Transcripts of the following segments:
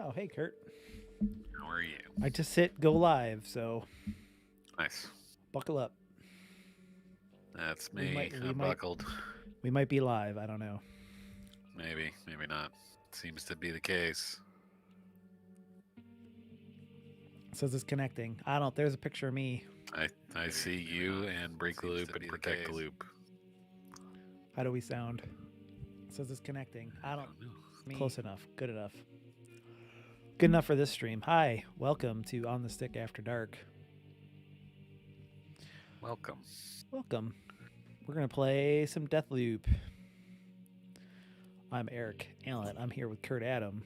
Oh, hey, Kurt. How are you? I just hit go live, so Nice. buckle up. That's We me. might, we I'm might, buckled. we might be live. I don't know. Maybe, maybe not. Seems to be the case. It says it's connecting. I don't. There's a picture of me. I see you and break the loop and protect the loop. How do we sound? It says it's connecting. I don't. know. Close enough. Good enough. Good enough for this stream. Hi, welcome to On the Stick After Dark. Welcome. Welcome. We're gonna play some Deathloop. I'm Eric Allen. I'm here with Kurt Adam.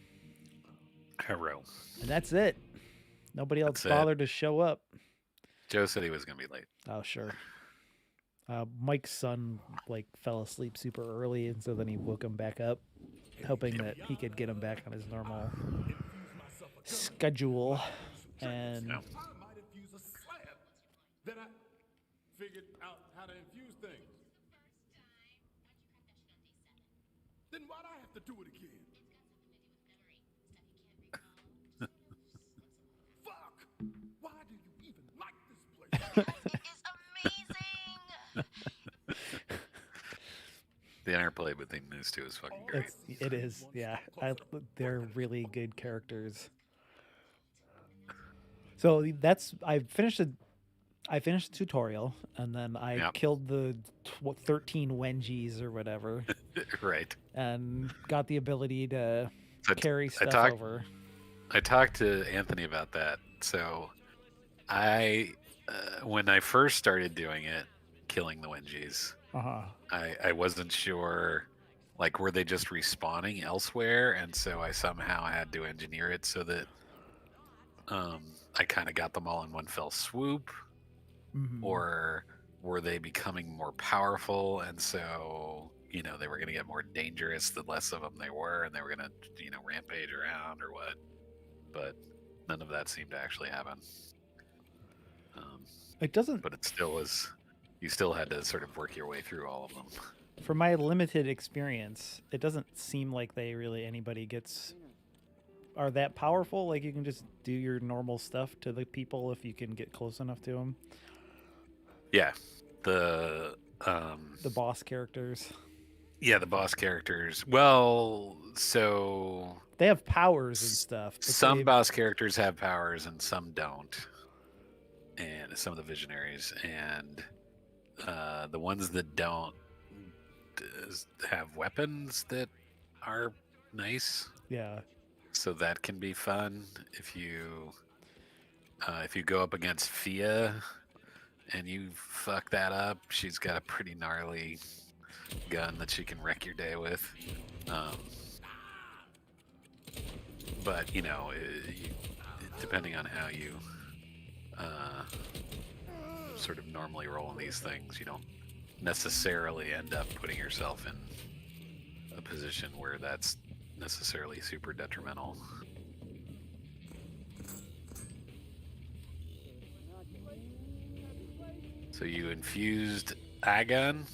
Hello. And that's it. Nobody else bothered to show up. Joe said he was going to be late. Oh, sure. Mike's son fell asleep super early, and so then he woke him back up, hoping that he could get him back on his normal schedule. And No. Then I figured out how to infuse things. Then why'd I have to do it again? Fuck! Why do you even like this place? It is amazing. The interplay between these two is fucking great. it is, yeah. They're really good characters. So I finished the tutorial, and then I killed the 13 Wenjis or whatever. Right. And got the ability to carry stuff over. I talked to Anthony about that. So when I first started doing it, killing the Wenjis, I wasn't sure, were they just respawning elsewhere? And so I somehow had to engineer it so that I kind of got them all in one fell swoop. Mm-hmm. Or were they becoming more powerful, and so they were going to get more dangerous the less of them they were, and they were going to rampage around or what? But none of that seemed to actually happen. It doesn't. But it still was. You still had to sort of work your way through all of them. From my limited experience, it doesn't seem like anybody are that powerful. Like, you can just do your normal stuff to the people if you can get close enough to them. Yeah, the boss characters. Yeah, the boss characters. Well, so they have powers and stuff. Some boss characters have powers and some don't, and some of the visionaries, and the ones that don't have weapons that are nice. Yeah. So that can be fun if you go up against Fia and you fuck that up. She's got a pretty gnarly gun that she can wreck your day with. But depending on how you sort of normally roll in these things, you don't necessarily end up putting yourself in a position where that's necessarily super detrimental. So you infused a gun?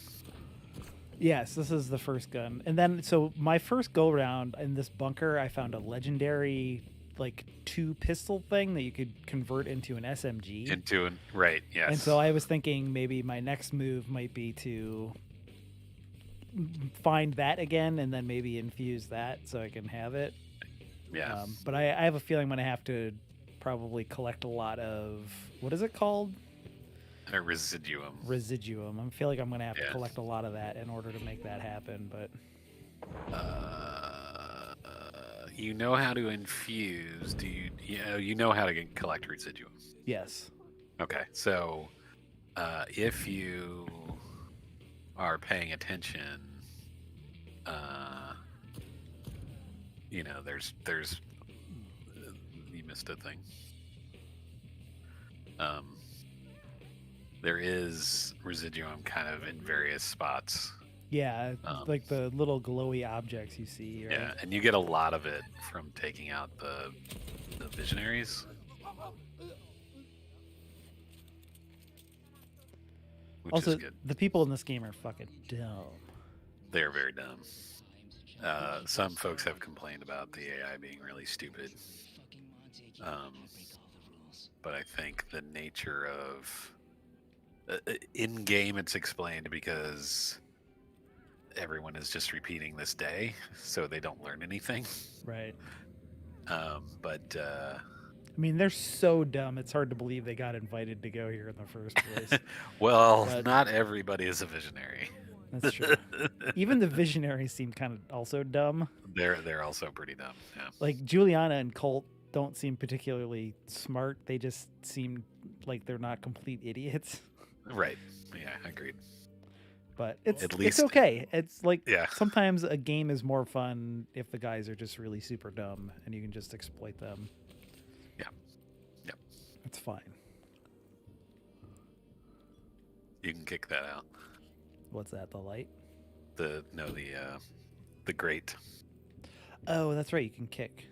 Yes, this is the first gun. And then, so my first go round in this bunker, I found a legendary 2 pistol thing that you could convert into an SMG. Right, yes. And so I was thinking maybe my next move might be to find that again and then maybe infuse that so I can have it. Yeah. But I have a feeling I'm going to have to probably collect a lot of, what is it called? A residuum. I feel like I'm going to have to collect a lot of that in order to make that happen, but... you know how to infuse. Do you know how to collect residuum? Yes. Okay, so if you are paying attention, there's you missed a thing. There is residuum kind of in various spots. Yeah, like the little glowy objects you see. Right? Yeah, and you get a lot of it from taking out the visionaries. Also, the people in this game are fucking dumb. They're very dumb. Some folks have complained about the AI being really stupid. But I think the nature of in game it's explained because everyone is just repeating this day, so they don't learn anything. Right. But I mean, they're so dumb. It's hard to believe they got invited to go here in the first place. well, But- not everybody is a visionary. That's true. Even the visionaries seem kind of also dumb. They're also pretty dumb. Yeah. Like Juliana and Colt don't seem particularly smart. They just seem like they're not complete idiots. Right. Yeah, agreed. But it's At least- it's okay. It's like Yeah. sometimes a game is more fun if the guys are just really super dumb and you can just exploit them. Yeah. Yep. It's fine. You can kick that out. What's that? The light? The grate. Oh, that's right. You can kick.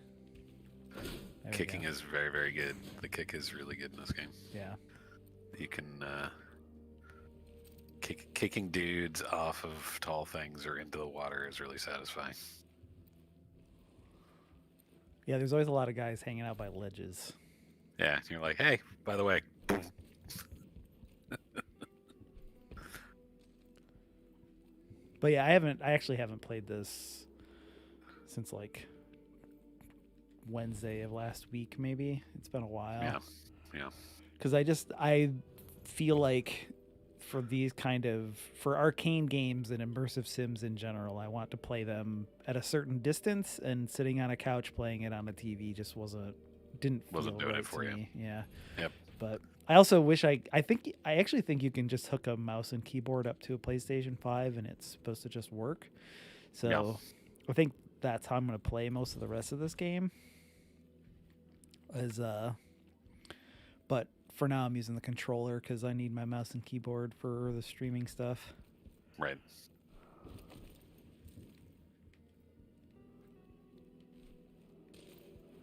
There we Kicking go. is very, very good. The kick is really good in this game. Yeah. You can kicking dudes off of tall things or into the water is really satisfying. Yeah, there's always a lot of guys hanging out by ledges. Yeah, you're like, hey, by the way, boom. But yeah, I actually haven't played this since like Wednesday of last week, maybe. It's been a while. Yeah. Because I feel like for these for arcane games and immersive sims in general, I want to play them at a certain distance, and sitting on a couch playing it on a TV just wasn't feel doing right it for to you. me. Yeah. Yep. But I also wish I actually think you can just hook a mouse and keyboard up to a PlayStation 5 and it's supposed to just work. So Yeah. I think that's how I'm going to play most of the rest of this game. But for now I'm using the controller because I need my mouse and keyboard for the streaming stuff. Right.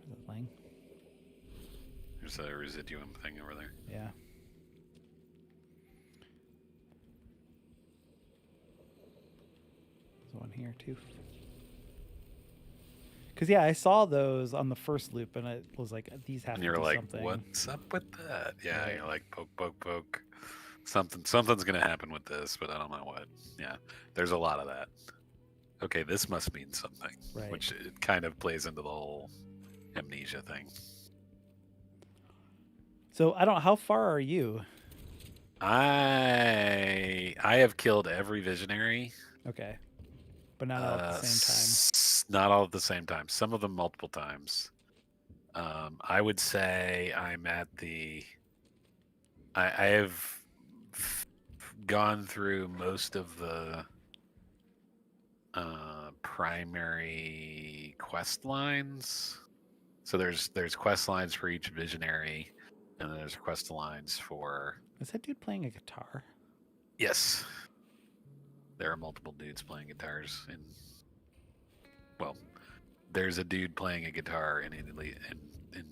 Is it playing? There's a residuum thing over there. Yeah. There's one here too. Because yeah, I saw those on the first loop, and it was like these have And to you're do like, something. what's up with that? Yeah, Right. you're like, poke, poke, poke. Something's gonna happen with this, but I don't know what. Yeah, there's a lot of that. Okay, this must mean something, Right. which it kind of plays into the whole amnesia thing. So I don't. How far are you? I have killed every visionary. Okay, but not all at the same Not all at the same time. Some of them multiple times. I would say I'm at the. I have gone through most of the primary quest lines. So there's quest lines for each visionary, and then there's quest lines for. time. Is that dude playing a guitar? Yes. There are multiple dudes playing guitars in. Well, there's a dude playing a guitar in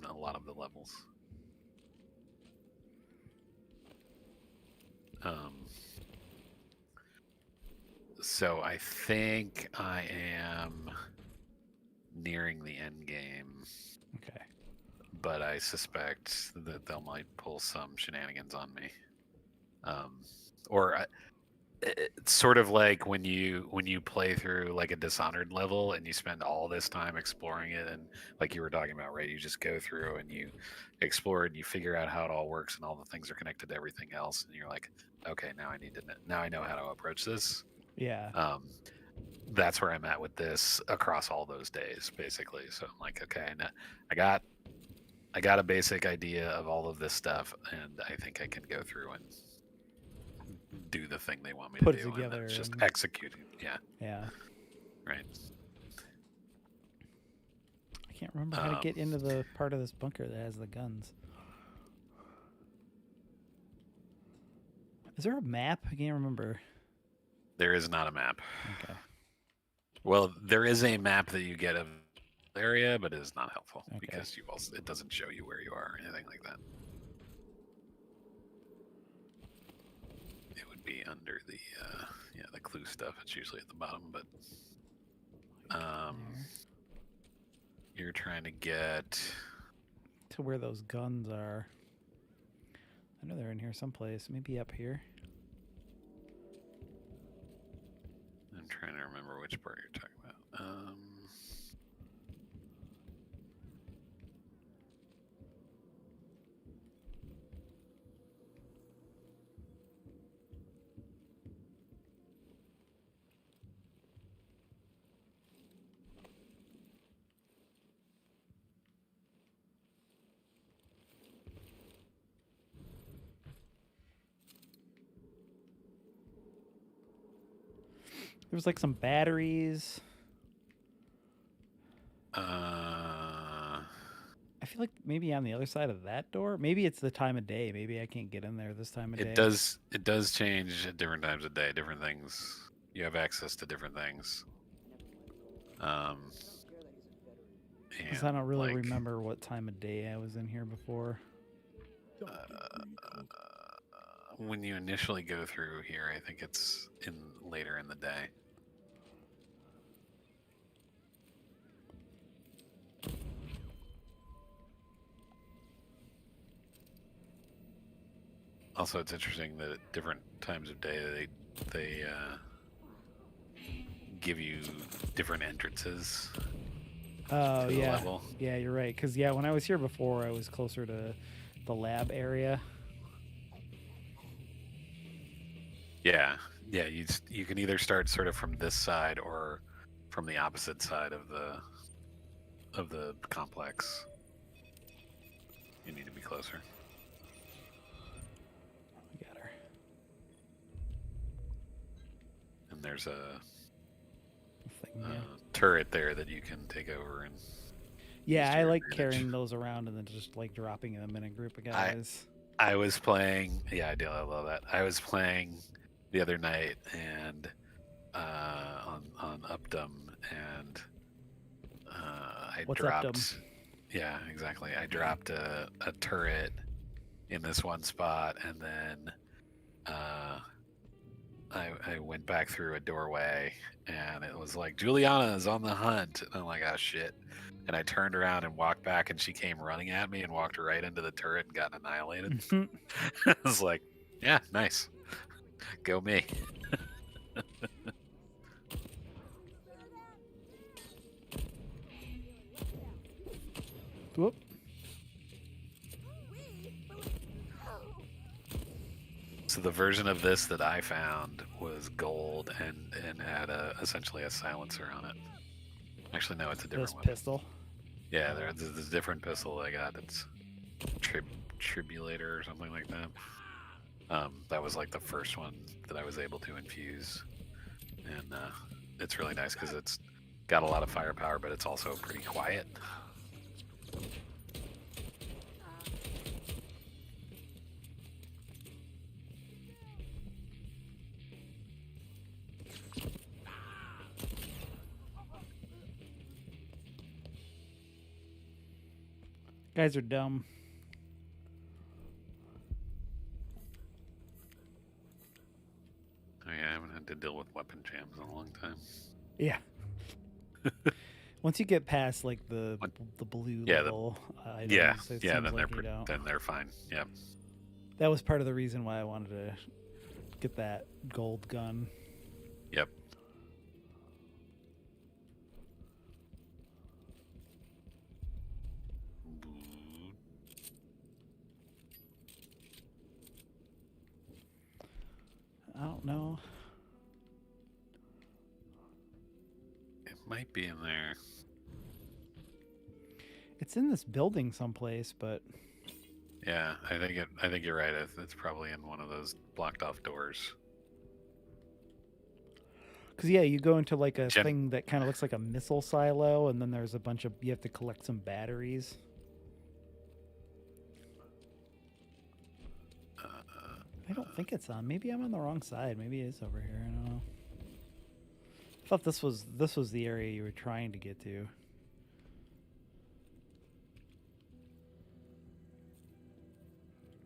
a lot of the levels. So I think I am nearing the end game, Okay. but I suspect that they might pull some shenanigans on me. It's sort of like when you play through like a Dishonored level and you spend all this time exploring it, and like you were talking about, right? You just go through and you explore and you figure out how it all works and all the things are connected to everything else, and you're like, okay, now I know how to approach this. Yeah. That's where I'm at with this across all those days, basically. So I'm like, okay, I got a basic idea of all of this stuff, and I think I can go through and do the thing they want me Put to it do. together And it's just and- executing. Yeah, Yeah. right. I can't remember how to get into the part of this bunker that has the guns. Is there a map? I can't remember. There is not a map. Okay. Well, there is a map that you get of the area, but it is not helpful Okay. because it doesn't show you where you are or anything like that. It would be under the clue stuff. It's usually at the bottom, but You're trying to get to where those guns are. I know they're in here someplace. Maybe up here. I'm trying to remember which part you're talking about. There was like some batteries. I feel like maybe on the other side of that door. Maybe it's the time of day. Maybe I can't get in there this time of day. It does change at different times of day. Different things. You have access to different things. Because I don't really remember what time of day I was in here before. When you initially go through here, I think it's later in the day. Also, it's interesting that at different times of day they give you different entrances. Oh to the yeah, level. Yeah, you're right. Because when I was here before, I was closer to the lab area. Yeah. You can either start sort of from this side or from the opposite side of the complex. You need to be closer. I got her. And there's a Thing, turret there that you can take over and. Yeah, I like carrying those around and then just like dropping them in a group of guys. I was playing. Yeah, I do. I love that. I was playing the other night and on Updom, and I What's dropped. Updom? Yeah, exactly. I dropped a turret in this one spot, and then I went back through a doorway, and it was like, Juliana is on the hunt. And I'm like, oh shit. And I turned around and walked back, and she came running at me and walked right into the turret and got annihilated. I was like, yeah, nice. Go me. Whoop. So the version of this that I found was gold and had essentially a silencer on it. Actually, no, it's a different one. Pistol. Yeah, there's this different pistol I got. It's Tribulator or something like that. That was like the first one that I was able to infuse, and it's really nice because it's got a lot of firepower, but it's also pretty quiet. Guys are dumb. Oh yeah, I haven't had to deal with weapon jams in a long time. Yeah. Once you get past like the blue level items, then they're fine. Yeah. That was part of the reason why I wanted to get that gold gun. Yep. I don't know. It might be in there. It's in this building someplace, but yeah, I think you're right. It's probably in one of those blocked off doors. Because you go into like a thing that kind of looks like a missile silo, and then there's a bunch of you have to collect some batteries. I don't think it's on. Maybe I'm on the wrong side. Maybe it is over here. I don't know. I thought this was the area you were trying to get to.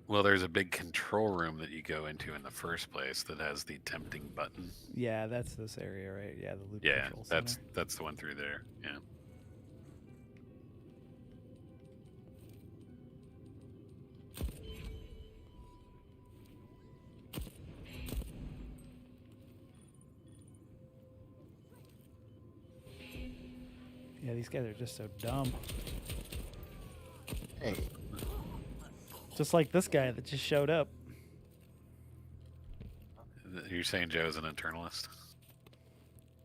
Well, there's a big control room that you go into in the first place that has the tempting button. Yeah, that's this area, right? Yeah, the loop Yeah, control center. that's the one through there. Yeah. Yeah, these guys are just so dumb. Hey, Just like this guy that just showed up. You're saying Joe's an internalist?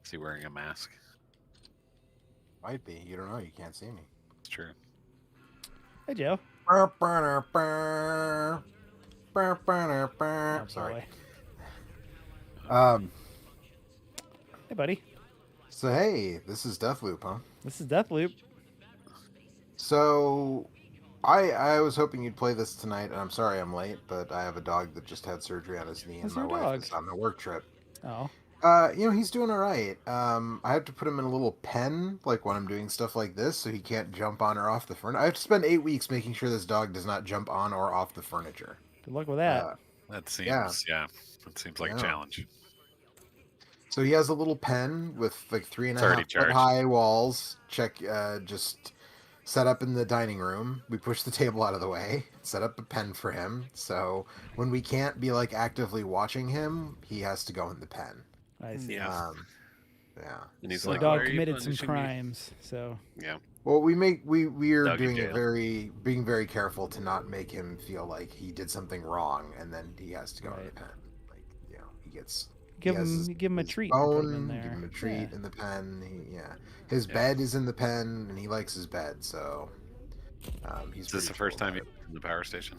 Is he wearing a mask? might be. You don't know. You can't see me. It's true. Hey, Joe. Oh, Oh, sorry. boy. Hey, buddy. So hey, this is Deathloop, huh? This is Deathloop. So I was hoping you'd play this tonight, and I'm sorry I'm late, but I have a dog that just had surgery on his knee, What's and my your wife dog? is on a work trip. Oh. He's doing all right. I have to put him in a little pen, like when I'm doing stuff like this, so he can't jump on or off the furniture. I have to spend 8 weeks making sure this dog does not jump on or off the furniture. Good luck with that. That seems that seems like a challenge. So he has a little pen with like 3.5 foot charged. high walls. Just set up in the dining room. We push the table out of the way, set up a pen for him. So when we can't be like actively watching him, he has to go in the pen. I see. Yeah. Yeah. And he's The like, dog "Why are you committed some punishing me?" crimes, so Yeah. Well, we're Dog in doing it jail. being very careful to not make him feel like he did something wrong, and then he has to go in the Right. pen. Like he gets. give he has him a his treat and put him in bone, there. give him a treat Yeah. in the pen. His bed is in the pen, and he likes his bed. So he's. Is this the first time you've been in the power station?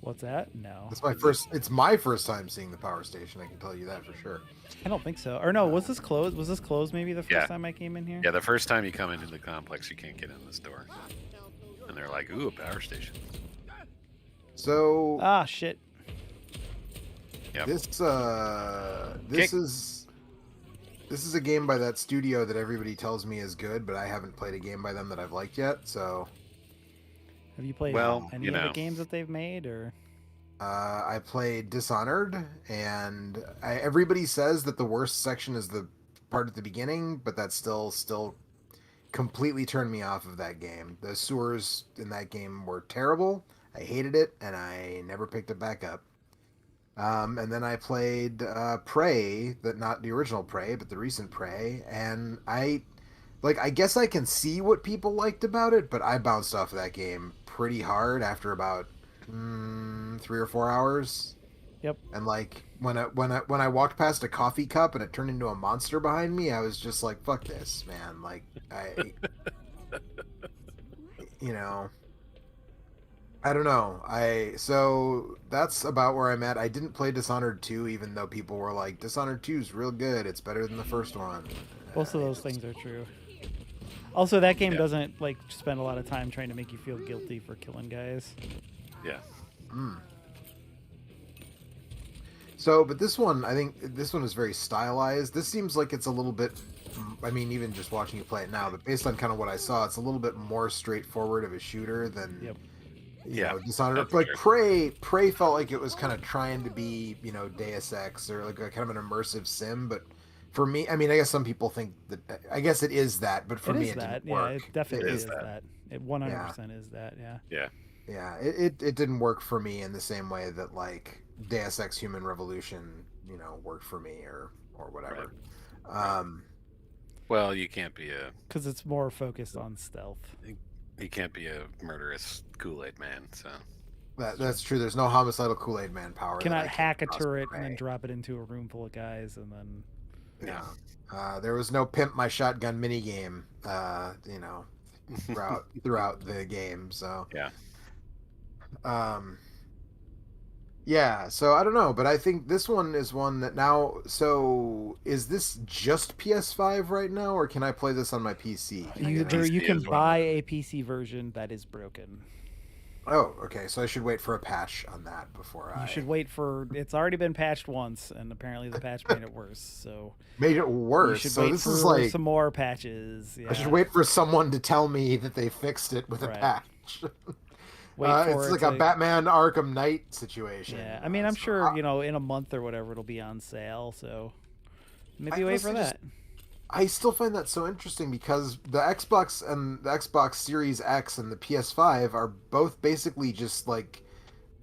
What's that? No. It's my first time seeing the power station. I can tell you that for sure. I don't think so. Or no, was this closed? Was this closed maybe the first Yeah. time I came in here? Yeah, the first time you come into the complex, you can't get in this door. And they're like, "Ooh, a power station." So Ah, shit. Yep. this Kick. is a game by that studio that everybody tells me is good, but I haven't played a game by them that I've liked yet. So Have you played Well, any you of the know. games that they've made, or I played Dishonored, and everybody says that the worst section is the part at the beginning, but that still completely turned me off of that game. The sewers in that game were terrible. I hated it, and I never picked it back up. And then I played Prey, not the original Prey, but the recent Prey, and I guess I can see what people liked about it, but I bounced off of that game pretty hard after about 3 or 4 hours. Yep. And like when I walked past a coffee cup and it turned into a monster behind me, I was just like, "Fuck this, man!" Like I don't know. So that's about where I'm at. I didn't play Dishonored 2, even though people were like, Dishonored 2 is real good. It's better than the first one. both of those things are true. Also, that game doesn't like spend a lot of time trying to make you feel guilty for killing guys. Yeah. So, but this one, I think this one is very stylized. This seems like it's a little bit, I mean, even just watching you play it now, but based on kind of what I saw, it's a little bit more straightforward of a shooter than, Yep. Dishonored. that's Like true. Prey felt like it was kind of trying to be, Deus Ex or like a kind of an immersive sim, but for me, I mean, I guess some people think that, I guess it is that, but for It me, is it that. didn't Yeah, work. it definitely is is that. that. It 100% is that. Yeah. Yeah. Yeah, it didn't work for me in the same way that like Deus Ex Human Revolution, worked for me or whatever. Well, you can't be a Because it's more focused on stealth. murderous Kool-Aid man. So That's true. There's no homicidal Kool-Aid Man power. Cannot that I hack a came across turret with and then Prey. drop it into a room full of guys and then. Yeah. There was no pimp my shotgun mini game. Throughout the game. So yeah. Yeah, so I don't know, but I think this one is one that now. So is this just PS5 right now, or can I play this on my PC? Can I get it on- You can as well. buy a PC version that is broken. Oh, okay. So I should wait for a patch on that before You should wait for. It's already been patched once, and apparently the patch made it worse. So made it you worse. should So wait this for is like some more patches. Yeah. I should wait for someone to tell me that they fixed it with a Right. patch. Wait for it's it like to... a Batman Arkham Knight situation. Yeah, I mean, I'm sure in a month or whatever it'll be on sale. So maybe wait for that. I still find that so interesting because the Xbox and the Xbox Series X and the PS5 are both basically just like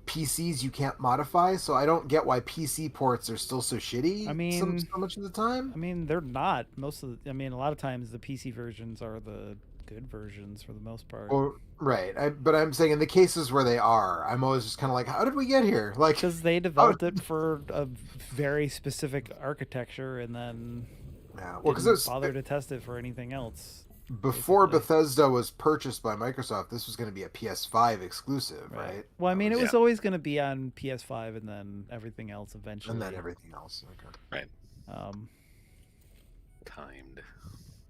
PCs you can't modify. So I don't get why PC ports are still so shitty. I mean, so much of the time. I mean, they're not. I mean, a lot of times the PC versions are the good versions for the most part. Well, right. But I'm saying in the cases where they are, I'm always just kind of like, how did we get here? Like, because they developed it for a very specific architecture, and then didn't bother to test it for anything else. Before Bethesda was purchased by Microsoft, this was going to be a PS5 exclusive, right? Well, I mean, it was always going to be on PS5 and then everything else eventually. And then everything else. Okay. Right. Timed.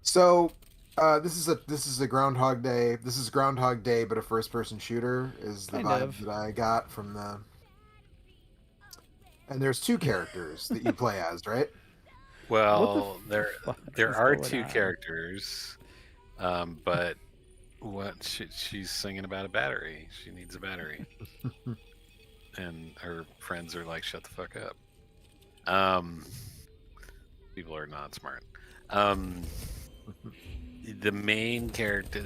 So, this is a Groundhog Day. This is Groundhog Day, but a first-person shooter is the vibe that I got from the. And there's two characters that you play as, right? Well, there are two characters, but she's singing about a battery. She needs a battery, and her friends are like, "Shut the fuck up." People are not smart. The main character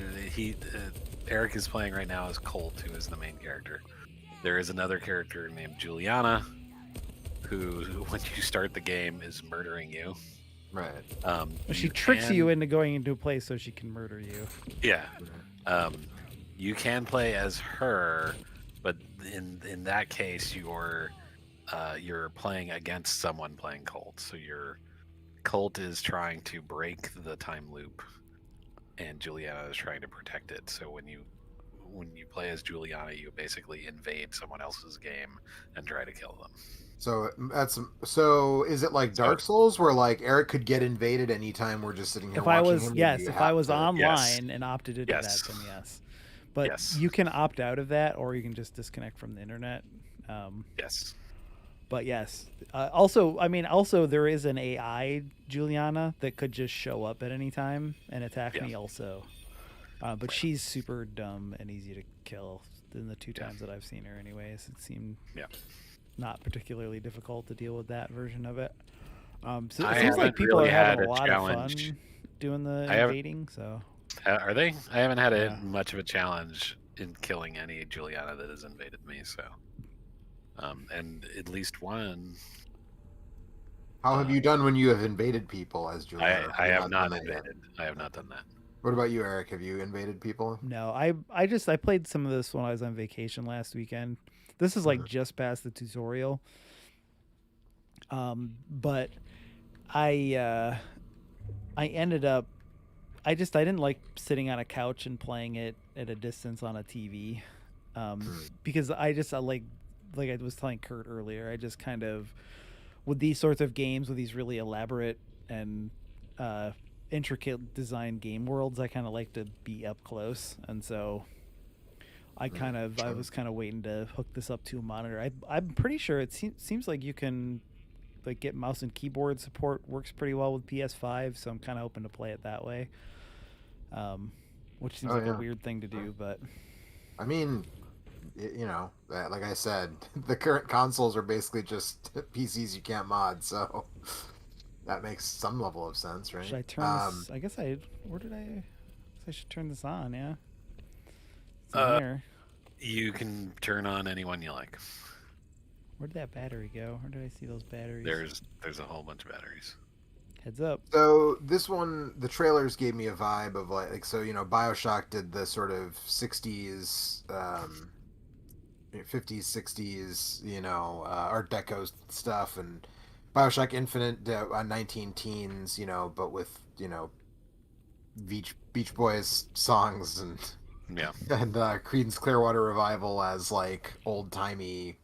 Eric is playing right now is Colt, who is the main character. There is another character named Juliana, who when you start the game is murdering you. Right. She tricks you into going into a place so she can murder you. Yeah. You can play as her, but in that case you're playing against someone playing Colt. So Colt is trying to break the time loop, and Juliana is trying to protect it. So when you play as Juliana, you basically invade someone else's game and try to kill them. So is it like Dark Souls where like Eric could get invaded anytime we're just sitting here watching him? If I was online and opted into that, then yes. But you can opt out of that, or you can just disconnect from the internet. Yes. But yes. Also there is an AI Juliana that could just show up at any time and attack me also. But she's super dumb and easy to kill. In the two times that I've seen her anyways, it seemed not particularly difficult to deal with that version of it. So it seems like people are having a lot of fun doing the invading. So are they? I haven't had much of a challenge in killing any Juliana that has invaded me. So, and at least one. How have you done when you have invaded people as Juliana? I have not invaded. I have not done that. What about you, Eric? Have you invaded people? No, I played some of this when I was on vacation last weekend. This is like just past the tutorial. But I ended up I didn't like sitting on a couch and playing it at a distance on a TV. Because I like I was telling Kurt earlier, I just kind of, with these sorts of games, with these really elaborate and intricate design game worlds, I kind of like to be up close, and so I was kind of waiting to hook this up to a monitor. I'm pretty sure it seems like you can like get mouse and keyboard support, works pretty well with PS5, so I'm kind of hoping to play it that way. Which seems like a weird thing to do, but I mean, like I said, the current consoles are basically just PCs you can't mod, so that makes some level of sense, right? Should I turn this? I guess I should turn this on, yeah. It's in here. You can turn on any one you like. Where did that battery go? Where did I see those batteries? There's a whole bunch of batteries. Heads up. So this one, the trailers gave me a vibe of like BioShock did the sort of 60s, 50s, 60s, Art Deco stuff, and BioShock Infinite on 19 teens, but with, Beach Boys songs and Creedence Clearwater Revival as like old timey,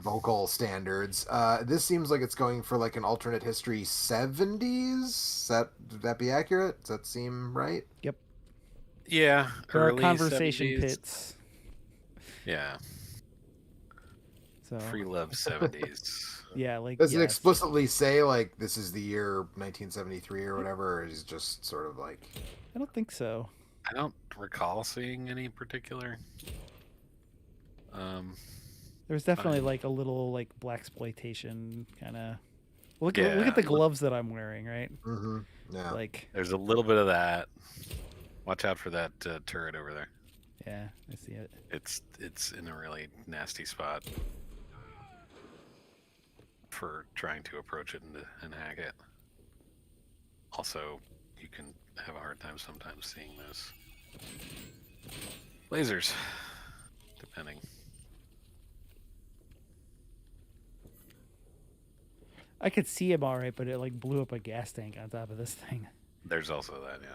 vocal standards. This seems like it's going for like an alternate history 70s. Would that be accurate? Does that seem right? Yep. Yeah. There are conversation 70s. Pits. Yeah. So free love 70s. Yeah, like does it explicitly say like this is the year 1973 or whatever, or is it just sort of like? I don't think so. I don't recall seeing any particular. There's definitely like a little like blaxploitation kind of. Look Yeah, at the gloves that I'm wearing, right? Mm-hmm. Yeah. Like, there's a little bit of that. Watch out for that turret over there. yeah, I see it. It's in a really nasty spot for trying to approach it and hack it. Also, you can have a hard time sometimes seeing those lasers, depending. I could see him all right, but it like blew up a gas tank on top of this thing. There's also that, yeah.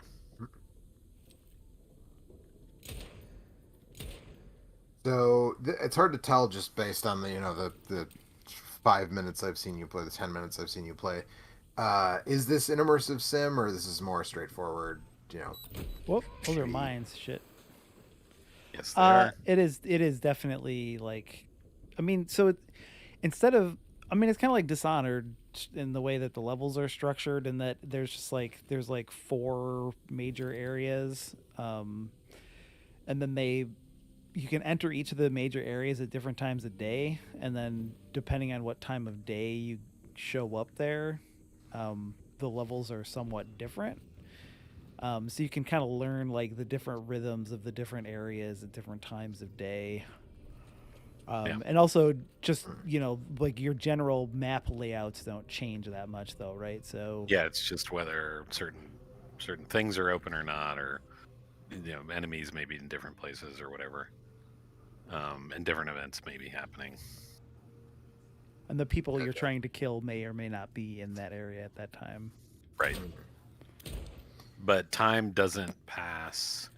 So it's hard to tell just based on the 5 minutes I've seen you play, the 10 minutes I've seen you play. Is this an immersive sim or this is more straightforward? Whoop! Those are mines. Shit. Yes, they are. It is. It is definitely like, I mean, so instead of, I mean, it's kind of like Dishonored in the way that the levels are structured, and that there's like 4 major areas, and then you can enter each of the major areas at different times of day, and then depending on what time of day you show up there, the levels are somewhat different. So you can kind of learn like the different rhythms of the different areas at different times of day. And also just, like your general map layouts don't change that much though, right? So yeah, it's just whether certain things are open or not, or enemies may be in different places or whatever. And different events may be happening. And the people you're trying to kill may or may not be in that area at that time. Right. But time doesn't pass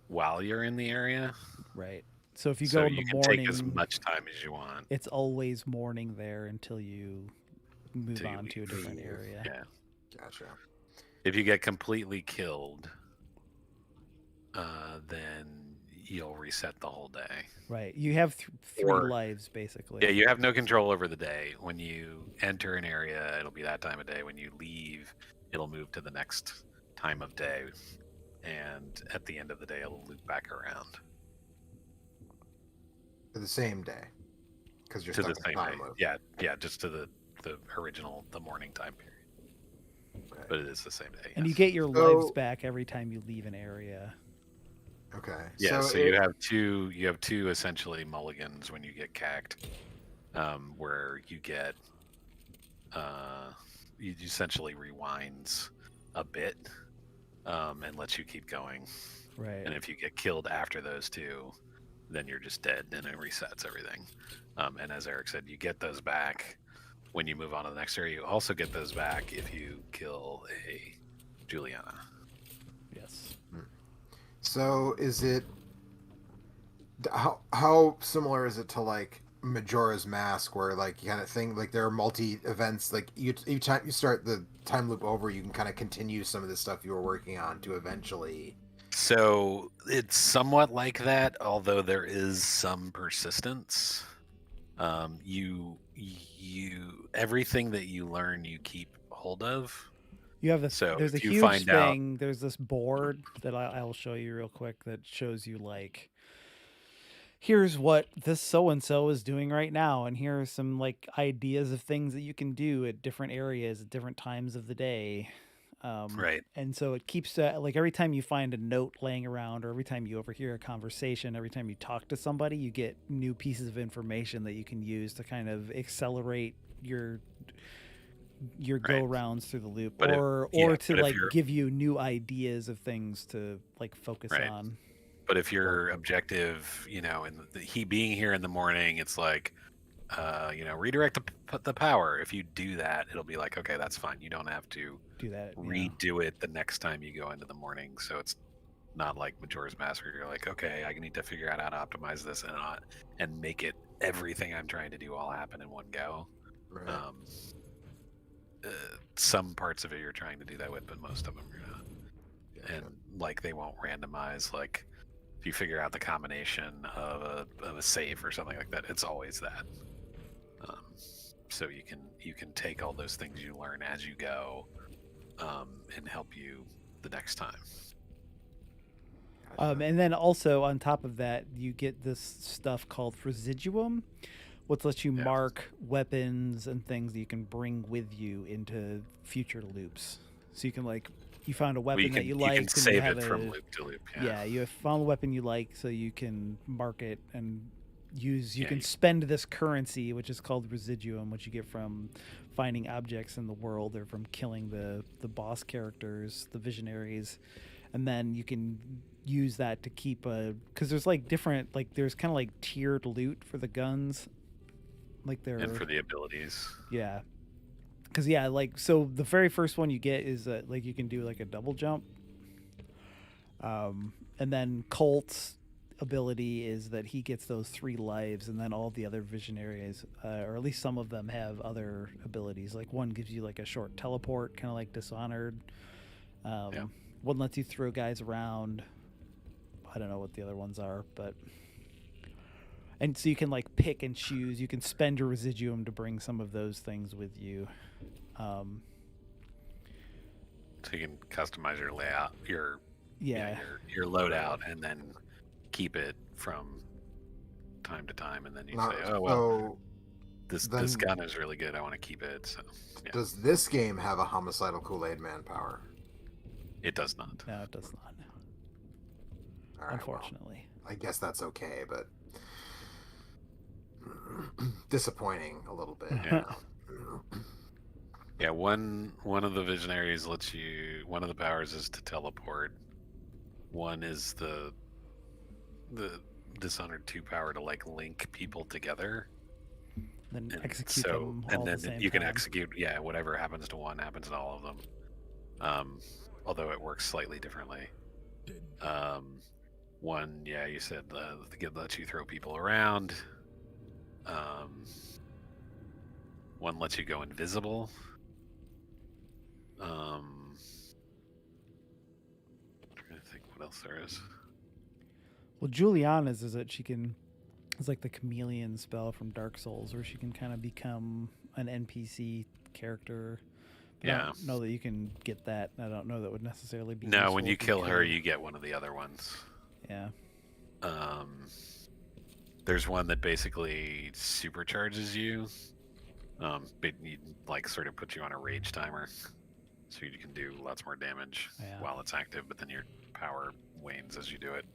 while you're in the area. Right. So if you go in the morning, take as much time as you want. It's always morning there until you move on to a different area. Yeah. Gotcha. If you get completely killed, then you'll reset the whole day. Right. You have 3 lives, basically. Yeah, you have no control over the day. When you enter an area, it'll be that time of day. When you leave, it'll move to the next time of day. And at the end of the day, it'll loop back around. For the same day. Because you're to stuck the in same time day. loop. Yeah, just to the original, the morning time period. Okay. But it is the same day. And you get your lives back every time you leave an area. Okay. Yeah, so you have two essentially mulligans when you get cacked, where you get you essentially rewinds a bit, and lets you keep going. Right. And if you get killed after those 2, then you're just dead and it resets everything. And as Eric said, you get those back when you move on to the next area. You also get those back if you kill a Juliana. Yes. So is it how similar is it to like Majora's Mask, where like you kind of thing like there are multi events, like each time you start the time loop over, you can kind of continue some of the stuff you were working on to eventually. So it's somewhat like that, although there is some persistence. You everything that you learn, you keep hold of. You have this. So there's a huge thing. There's this board that I'll show you real quick that shows you like, here's what this so and so is doing right now, and here are some like ideas of things that you can do at different areas at different times of the day. Right. And so it keeps like every time you find a note laying around, or every time you overhear a conversation, every time you talk to somebody, you get new pieces of information that you can use to kind of accelerate your go rounds through the loop, or to like give you new ideas of things to like focus on. But if your objective, and he being here in the morning, it's like, redirect the power. If you do that, it'll be like, okay, that's fine. You don't have to do that. Redo it the next time you go into the morning. So it's not like Majora's Mask where you're like, okay, I need to figure out how to optimize this and make it everything I'm trying to do all happen in one go. Right. Some parts of it you're trying to do that with, but most of them you're not. Yeah. And like they won't randomize. Like if you figure out the combination of a save or something like that, it's always that. So you can take all those things you learn as you go, and help you the next time. And then also on top of that, you get this stuff called residuum, which lets you mark weapons and things that you can bring with you into future loops. So you can you found a weapon that you liked, can and save you have it from loop to loop. Yeah, you have found a weapon you like, so you can mark it and use. You can spend this currency, which is called residuum, which you get from finding objects in the world or from killing the boss characters, the visionaries, and then you can use that to keep because there's different there's kind of tiered loot for the guns, and for the abilities. Yeah. Because so the very first one you get is you can do a double jump, and then Colt's ability is that he gets those 3 lives, and then all the other visionaries, or at least some of them, have other abilities. One gives you a short teleport, kind of like Dishonored. One lets you throw guys around. I don't know what the other ones are, and so you can pick and choose. You can spend your residuum to bring some of those things with you. So you can customize your layout, your loadout, and then keep it from time to time. And then you say, "Oh well, this gun is really good. I want to keep it." So, does this game have a homicidal Kool-Aid Man power? It does not. No, it does not. All right, unfortunately. Well, I guess that's okay, but disappointing a little bit. Yeah, one of the visionaries lets you. One of the powers is to teleport. One is the Dishonored 2 power to link people together. Then execute them all and then at the same you can time. execute. Yeah, whatever happens to one happens to all of them. Although it works slightly differently. One, you said lets you throw people around. One lets you go invisible. I'm trying to think what else there is. Well, Juliana's is that she can. It's like the chameleon spell from Dark Souls, where she can kind of become an NPC character. But I don't know that you can get that. I don't know that would necessarily be. No, when you kill her, you get one of the other ones. Yeah. There's one that basically supercharges you. But you sort of put you on a rage timer, so you can do lots more damage while it's active. But then your power wanes as you do it.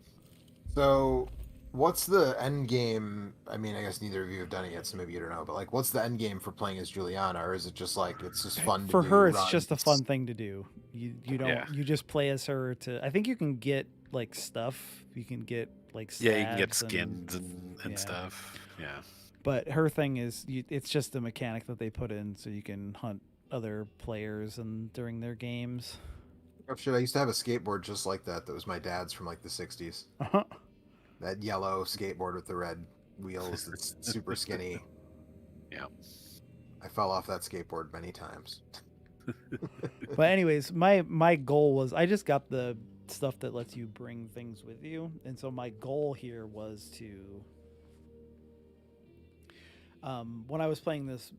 So, what's the end game? I mean, I guess neither of you have done it yet, so maybe you don't know. But what's the end game for playing as Juliana, or is it just it's just fun to for do her? It's runs? just a fun thing to do. You don't. You just play as her to. I think you can get stuff. You can get you can get skins and stuff. Yeah. But her thing is, it's just a mechanic that they put in so you can hunt other players and during their games. Oh shit! I used to have a skateboard just like that. That was my dad's from the 60s. Uh-huh. That yellow skateboard with the red wheels. That's super skinny. Yeah. I fell off that skateboard many times. But anyways, my goal was I just got the stuff that lets you bring things with you, and so my goal here was to. When I was playing this,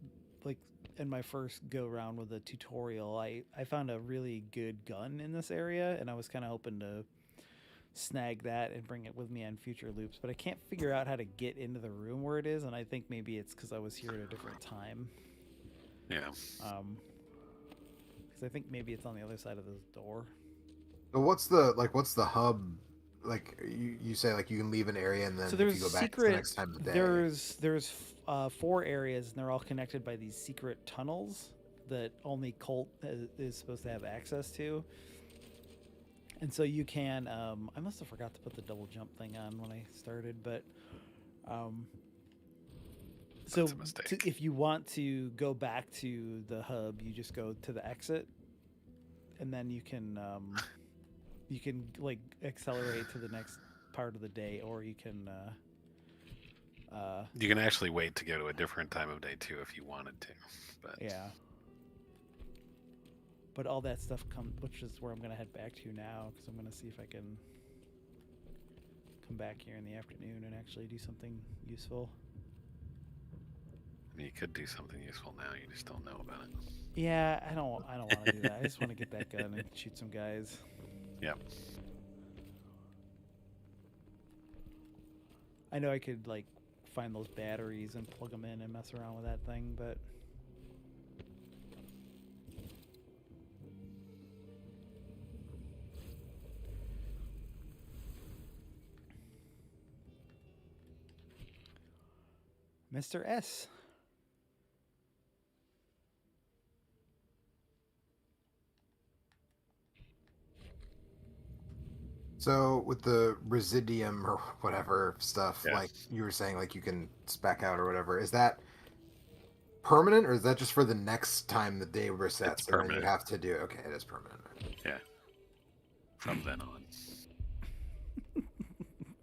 in my first go round with the tutorial, I found a really good gun in this area, and I was kind of hoping to snag that and bring it with me on future loops, but I can't figure out how to get into the room where it is, and I think maybe it's because I was here at a different time. Yeah. Because I think maybe it's on the other side of this door. So what's the hub? You say you can leave an area and then so there's if you go back secret, the next time of the day. There's 4 areas, and they're all connected by these secret tunnels that only Colt is supposed to have access to. And so you can, I must have forgot to put the double jump thing on when I started, but so if you want to go back to the hub, you just go to the exit, and then you can accelerate to the next part of the day, or you can actually wait to go to a different time of day too if you wanted to. But yeah. But all that stuff which is where I'm gonna head back to now, because I'm gonna see if I can come back here in the afternoon and actually do something useful. You could do something useful now. You just don't know about it. Yeah, I don't want to do that. I just want to get that gun and shoot some guys. Yep. I know I could like find those batteries and plug them in and mess around with that thing, but Mr. S. So with the residium or whatever stuff, Yeah. like you were saying, like you can spec out or whatever, is that permanent or is that just for the next time the day resets? It's And then you permanent. have to do okay, it is permanent. Yeah. From then on.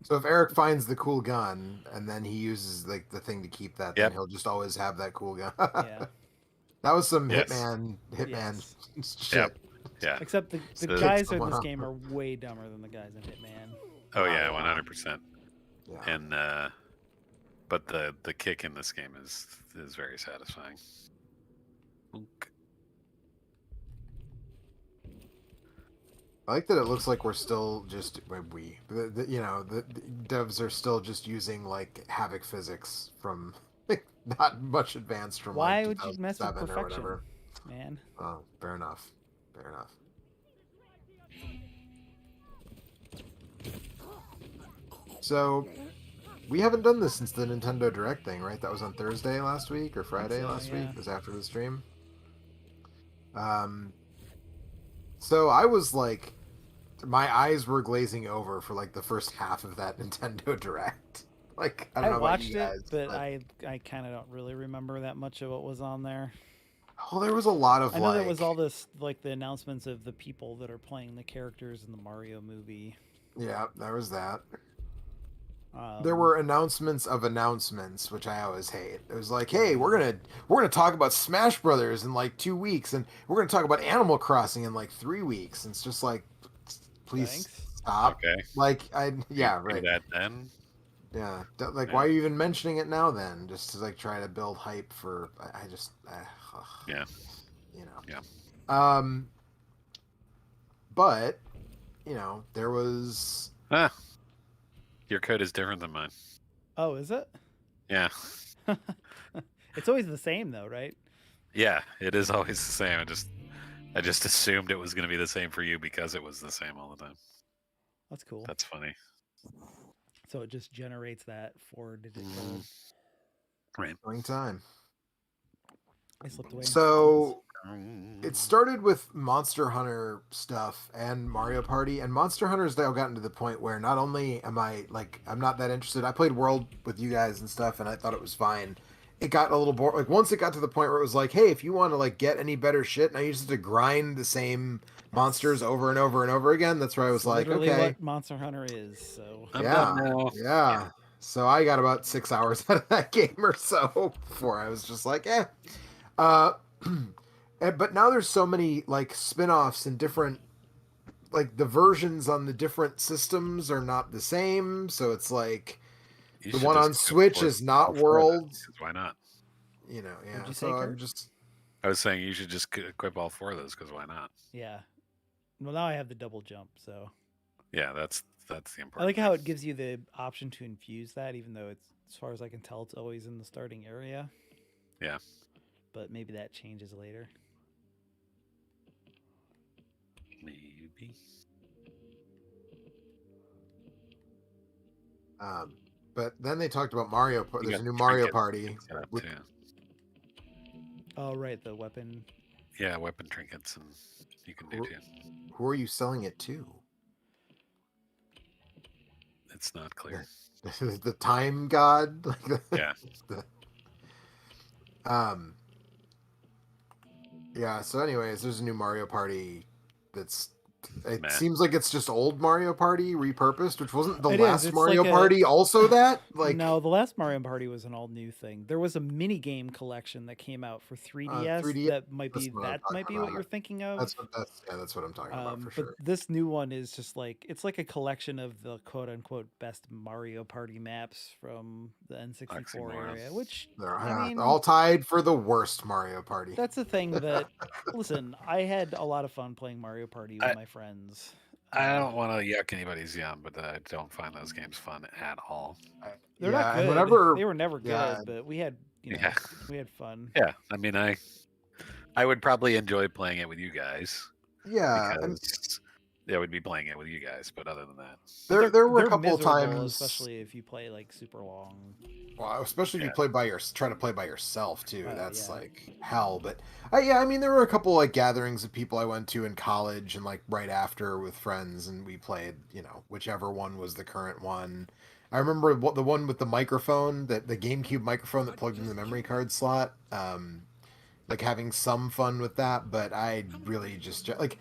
So if Eric finds the cool gun and then he uses like the thing to keep that, then he'll just always have that cool gun. Yeah. That was some Yes. Hitman Yes. shit. Yep. Yeah. Except the So- guys in this game are way dumber than the guys in Hitman. Oh yeah, 100%. Yeah. And but the kick in this game is very satisfying. Oink. I like that it looks like we're still just the devs are still just using like Havoc physics from like not much advanced from Why like would you mess with 2007 or perfection, whatever. man? Oh, fair enough. Fair enough. So we haven't done this since the Nintendo Direct thing, right? That was on Thursday last week or Friday last week. It was after the stream. So I was like, my eyes were glazing over for like the first half of that Nintendo Direct. Like I don't know about watched you guys, it, but I kind of don't really remember that much of what was on there. Oh, there was a lot of I know like there was all this like the announcements of the people that are playing the characters in the Mario movie. Yeah, there was that. There were announcements of announcements, which I always hate. It was like, hey, we're gonna talk about Smash Brothers in like 2 weeks, and we're gonna talk about Animal Crossing in like 3 weeks. And it's just like, please Thanks. stop. Okay. Like Do right. that then. Yeah, like Yeah. why are you even mentioning it now? Then just to like try to build hype for. I just. Yeah. You know. Yeah. But there was. Ah. Your code is different than mine. Oh, is it? Yeah. It's always the same though, right? Yeah, it is always the same. I just assumed it was going to be the same for you because it was the same all the time. That's cool. That's funny. So it just generates that 4-digit code. Right. Long time. I slipped away. So it started with Monster Hunter stuff and Mario Party, and Monster Hunter's now gotten to the point where not only am I like I'm not that interested. I played World with you guys and stuff, and I thought it was fine. It got a little boring. Like once it got to the point where it was like, hey, if you want to like get any better shit, now you just have to grind the same monsters over and over and over again. That's where I was like, literally okay, what Monster Hunter is. So I'm yeah, done now. yeah. So I got about 6 hours out of that game or so before I was just like, eh. But now there's so many like spin-offs and different like the versions on the different systems are not the same, so it's like You the should one just on go Switch for is not before that, Worlds, 'cause why not? yeah. What'd you So say, I'm Kurt? just I was saying you should just equip all 4 of those because why not? yeah. Well, now I have the double jump, so Yeah, that's the important. I like how it gives you the option to infuse that, even though it's as far as I can tell, it's always in the starting area. Yeah. But maybe that changes later. Maybe. but then they talked about Mario. You There's got a new Mario trinkets Party. set up, with- too. Oh, right, the weapon. Yeah, weapon trinkets and you can do too. Who are you selling it to? It's not clear. The time god. Yeah. Yeah. So, anyways, there's a new Mario Party. It Meh. seems like it's just old Mario Party repurposed, which wasn't the It is, last it's Mario like Party. Also, that like no, the last Mario Party was an all new thing. There was a mini game collection that came out for 3DS 3DS, that might that's be what I'm talking what about. you're thinking of. that's what I'm talking about for sure. But this new one is just like it's like a collection of the quote unquote best Mario Party maps from the N64 Oxymoron. area, which They're I mean, all tied for the worst Mario Party. that's the thing that listen, I had a lot of fun playing Mario Party with my friends. I don't want to yuck anybody's yum, but I don't find those games fun at all. They're yeah, not and good. whenever They were never good, yeah, but we had Yeah. we had fun. Yeah, I mean, I would probably enjoy playing it with you guys yeah, and because I would be playing it with you guys. But other than that, there were a They're couple of miserable, times, especially if you play like super long. well, especially if you Yeah. play try to play by yourself too. That's Yeah. like hell. But yeah, I mean, there were a couple like gatherings of people I went to in college and like right after with friends, and we played, whichever one was the current one. I remember the one with the microphone, the GameCube microphone that plugged into the memory card slot. Like having some fun with that, but I really just like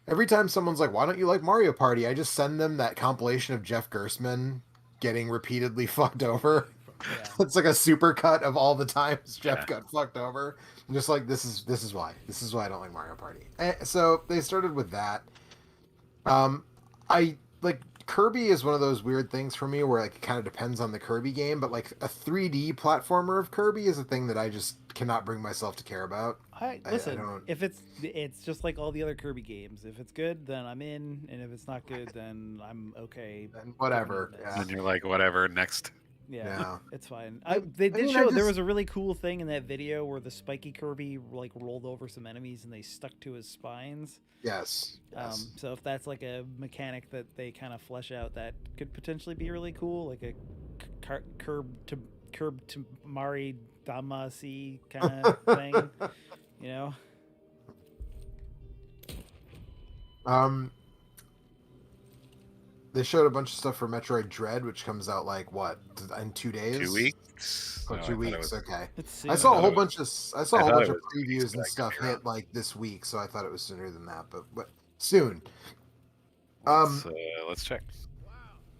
every time someone's like, "Why don't you like Mario Party?" I just send them that compilation of Jeff Gerstmann getting repeatedly fucked over. Yeah. It's like a super cut of all the times Jeff got fucked over. I'm just like, this is why I don't like Mario Party. So they started with that. I like Kirby is one of those weird things for me where like it kind of depends on the Kirby game, but like a 3D platformer of Kirby is a thing that I just cannot bring myself to care about. Listen, don't- if it's just like all the other Kirby games. If it's good, then I'm in, and if it's not good, then I'm okay. And whatever. putting it Yeah. and you're like, whatever, next. Yeah, Yeah. it's fine. I They did mean, show I there just- was a really cool thing in that video where the spiky Kirby like rolled over some enemies and they stuck to his spines. Yes. Yes. So if that's like a mechanic that they kind of flesh out, that could potentially be really cool, like a curb to Mari Damasi kind of thing, you know? They showed a bunch of stuff for Metroid Dread, which comes out like what in 2 days? 2 weeks. Oh, No, I 2 thought it weeks. was- Okay. Let's I see. saw a thought whole it bunch of it was previews and like stuff around. hit like this week, so I thought it was sooner than that, but soon. Let's check.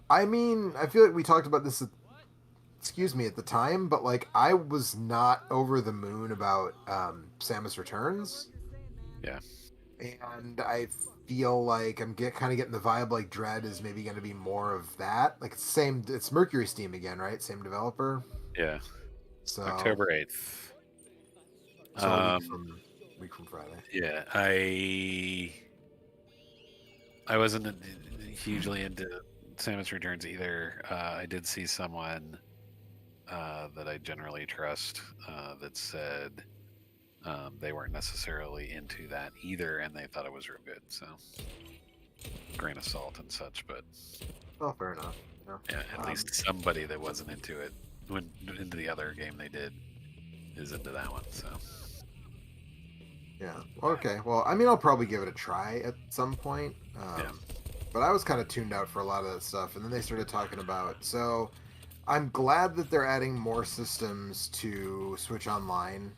I mean, I feel like we talked about this, at the time, but like I was not over the moon about Samus Returns. Yeah. And I feel like I'm kind of getting the vibe like Dread is maybe going to be more of that. Like it's Mercury Steam again, right? Same developer. Yeah. So October 8th. So a week from Friday. Yeah, I wasn't hugely into Samus Returns either. I did see someone that I generally trust that said they weren't necessarily into that either, and they thought it was real good. So, grain of salt and such, but Oh, fair enough. yeah, at least somebody that wasn't into it, went into the other game they did, is into that one. So, Yeah. Okay. Well, I mean, I'll probably give it a try at some point. Yeah. But I was kind of tuned out for a lot of that stuff, and then they started talking about. So, I'm glad that they're adding more systems to Switch Online.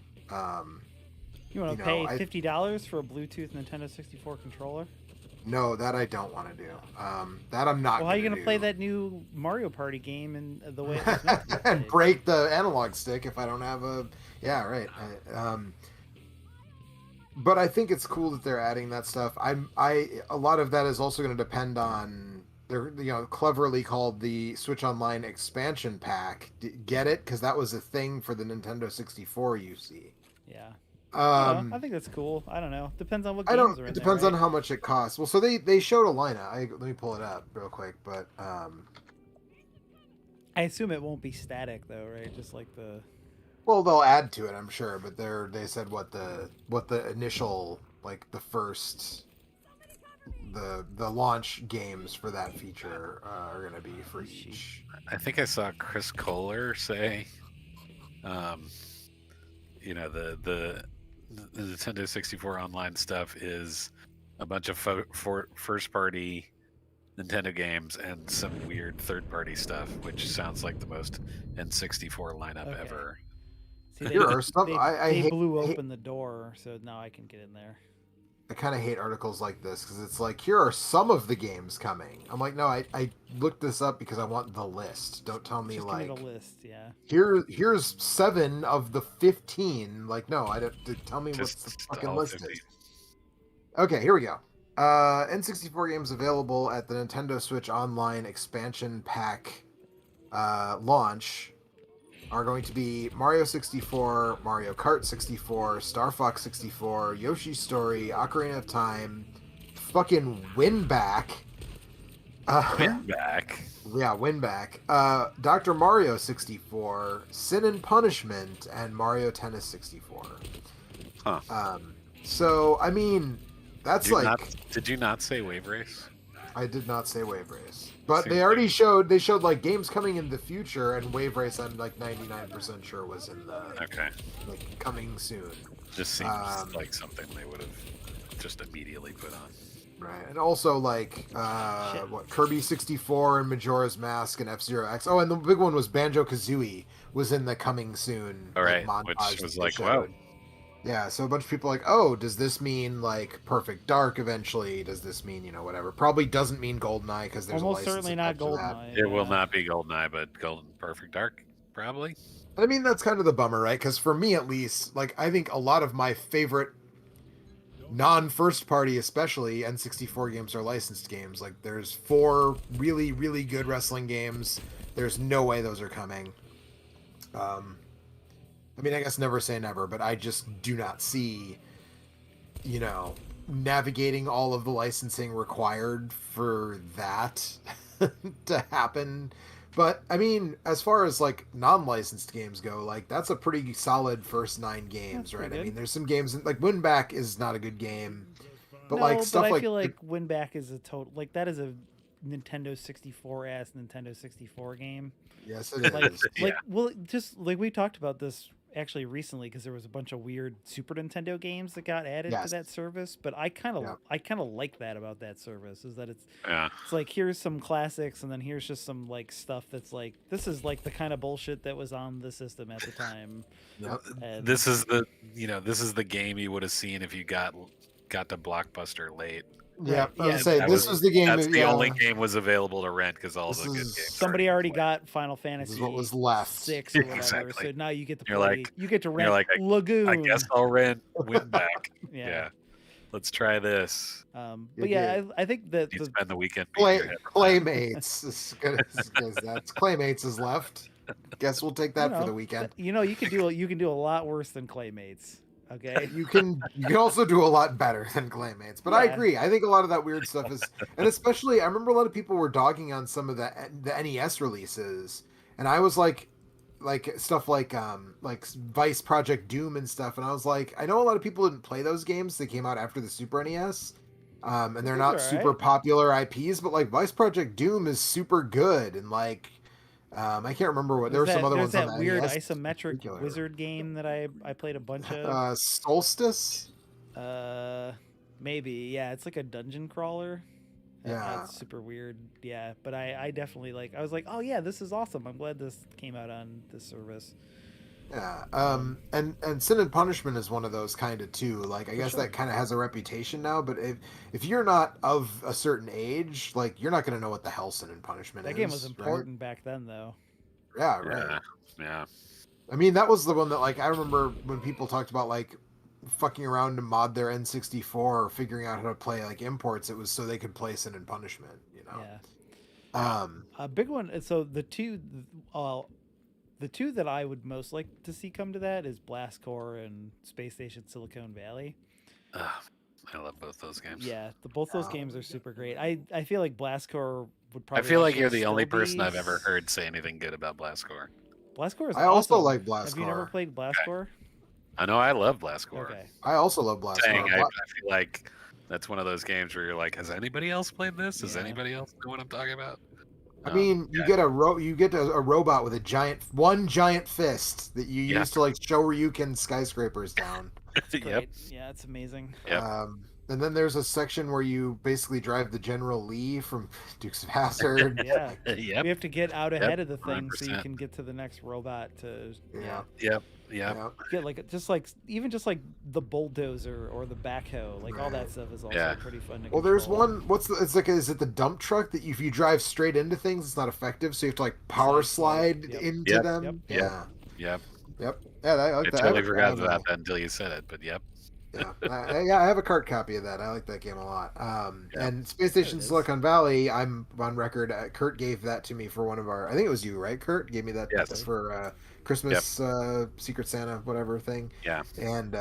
You want you to know, pay $50 for a Bluetooth Nintendo 64 controller? No, that I don't want to do. That I'm not. Well, how are you gonna going to play do. that new Mario Party game in the way it was meant to be and played? break the analog stick if I don't have a. Yeah, right. But I think it's cool that they're adding that stuff. A lot of that is also going to depend on they're cleverly called the Switch Online expansion pack. Get it? Because that was a thing for the Nintendo 64. You see. Yeah. I think that's cool. I don't know. Depends on what games I don't. are in It depends there, on how much it costs. Well, so they showed a lineup. Let me pull it up real quick. But I assume it won't be static though, right? Just like the. well, they'll add to it, I'm sure. But they said what the initial like the first the launch games for that feature are going to be for each. I think I saw Chris Kohler say, the Nintendo 64 online stuff is a bunch of first-party Nintendo games and some weird third-party stuff, which sounds like the most N64 lineup Okay. ever. See, Here are some. they blew open the door, so now I can get in there. I kind of hate articles like this because it's like, here are some of the games coming. I'm like, no, I looked this up because I want the list. Don't tell me Just like give me the list, yeah. here's 7 of the 15. Like, no, I don't. Tell me what the Just fucking all list 50. is. Okay, here we go. N64 games available at the Nintendo Switch Online expansion pack launch are going to be Mario 64, Mario Kart 64, Star Fox 64, Yoshi's Story, Ocarina of Time, fucking Win Back, Win back. Yeah, win back. Dr. Mario 64, Sin and Punishment, and Mario Tennis 64. Huh. So I mean, that's Did you not say Wave Race? I did not say Wave Race, but they already showed like games coming in the future, and Wave Race I'm like 99% sure was in the like coming soon. Just seems like something they would have just immediately put on. Right, and also like Kirby 64 and Majora's Mask and F-Zero X. Oh, and the big one was Banjo-Kazooie was in the coming soon. All right, montage which was like, wow. Yeah, so a bunch of people are like, oh, does this mean like Perfect Dark eventually? Does this mean whatever? Probably doesn't mean GoldenEye because there's almost a license certainly not GoldenEye. It will not be GoldenEye, but Perfect Dark probably. I mean, that's kind of the bummer, right? Because for me, at least, like I think a lot of my favorite non-first party, especially N64 games, are licensed games. Like there's 4 really, really good wrestling games. There's no way those are coming. I mean, I guess never say never, but I just do not see, navigating all of the licensing required for that to happen. But I mean, as far as like non-licensed games go, like that's a pretty solid first 9 games, right? I mean, there's some games like Winback is not a good game, but like stuff but I like feel like Winback is a total like that is a Nintendo 64 ass Nintendo 64 game. Yes, it is. Well, just like we talked about this actually recently because there was a bunch of weird Super Nintendo games that got added to that service, but I kind of like that about that service is that it's like here's some classics and then here's just some like stuff that's like this is like the kind of bullshit that was on the system at the time. Yep. This is the game you would have seen if you got to Blockbuster late. Yeah, this was the game. That's the only game was available to rent because all the good games. Somebody already got Final Fantasy. This is what was left. 6 or whatever. Exactly. So now you get to play. Like, you get to rent Lagoon. I guess I'll rent Winback. Yeah. Let's try this. But yeah, I think that you spend the weekend. Playmates. That's Claymates is left. Guess we'll take that for the weekend. You can do a lot worse than Claymates. Okay. You can also do a lot better than Claymates, but I agree. I think a lot of that weird stuff is, and especially I remember a lot of people were dogging on some of the NES releases, and I was like stuff like Vice Project Doom and stuff, and I was like, I know a lot of people didn't play those games. They came out after the Super NES, and they're not super popular IPs, but like Vice Project Doom is super good, and like. I can't remember what there were some other ones. There's that on weird NES isometric wizard game that I played a bunch of. Solstice. Maybe it's like a dungeon crawler. That's super weird. Yeah, but I definitely I was like, oh yeah, this is awesome. I'm glad this came out on this service. Yeah. And Sin and Punishment is one of those kind of too. Like I guess that kind of has a reputation now, but if you're not of a certain age, like you're not going to know what the hell Sin and Punishment is. That game was important back then though. Yeah, right. Yeah. I mean, that was the one that like I remember when people talked about like fucking around to mod their N64 or figuring out how to play like imports, it was so they could play Sin and Punishment, Yeah. A big one. So the two that I would most like to see come to that is Blast Corps and Space Station Silicon Valley. I love both those games. Yeah, both those games are super great. I feel like Blast Corps would probably. I feel like you're the only person I've ever heard say anything good about Blast Corps. Blast Corps is I also like Blast Corps. Have you never played Blast Corps? I know I love Blast Corps. Okay. I also love Blast Corps. I feel like that's one of those games where you're like, has anybody else played this? Does anybody else know what I'm talking about? I mean, you get a robot with one giant fist that you use to like show Ryukin skyscrapers down. Yep. Yeah, it's amazing. Yep. And then there's a section where you basically drive the General Lee from Dukes of Hazzard. Yeah. Yep. You have to get out ahead of the thing 100%. So you can get to the next robot to. Yep. Get just like the bulldozer or the backhoe, like all that stuff is also pretty fun to control. There's one. Is it the dump truck that if you drive straight into things, it's not effective, so you have to like power slide into them. Yep. Yeah, I like that. I totally forgot about that until you said it, but yep. Yeah, I have a cart copy of that. I like that game a lot. And Space Station Silicon Valley, I'm on record. Kurt gave that to me for one of our. I think it was you, right? Kurt gave me that for Christmas Secret Santa whatever thing. Yeah. And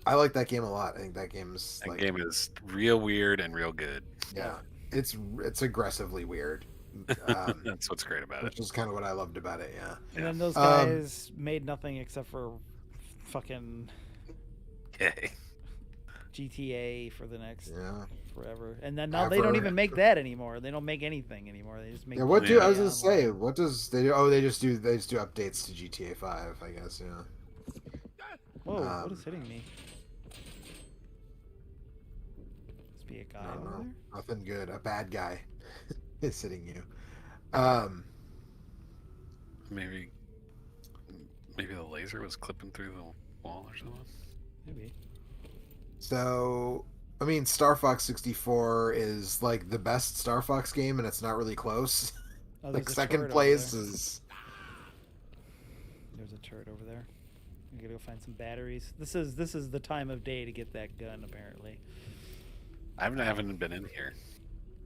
I like that game a lot. I think that game is real weird and real good. Yeah. it's aggressively weird. That's what's great about it. Which is kind of what I loved about it. Yeah. And then those guys made nothing except for fucking GTA for the next forever. And then now they don't even make that anymore. They don't make anything anymore. They just make. Yeah. What do I was gonna say? What does they do? Oh, they just do updates to GTA 5. I guess. Yeah. Whoa! What is hitting me? Must be a guy over there. Nothing good. A bad guy is hitting you. Maybe the laser was clipping through the wall or something. Maybe. So, I mean, Star Fox 64 is like the best Star Fox game, and it's not really close. Oh, like second place is. There's a turret over there. I'm gonna go find some batteries. This is the time of day to get that gun, apparently. I haven't been in here.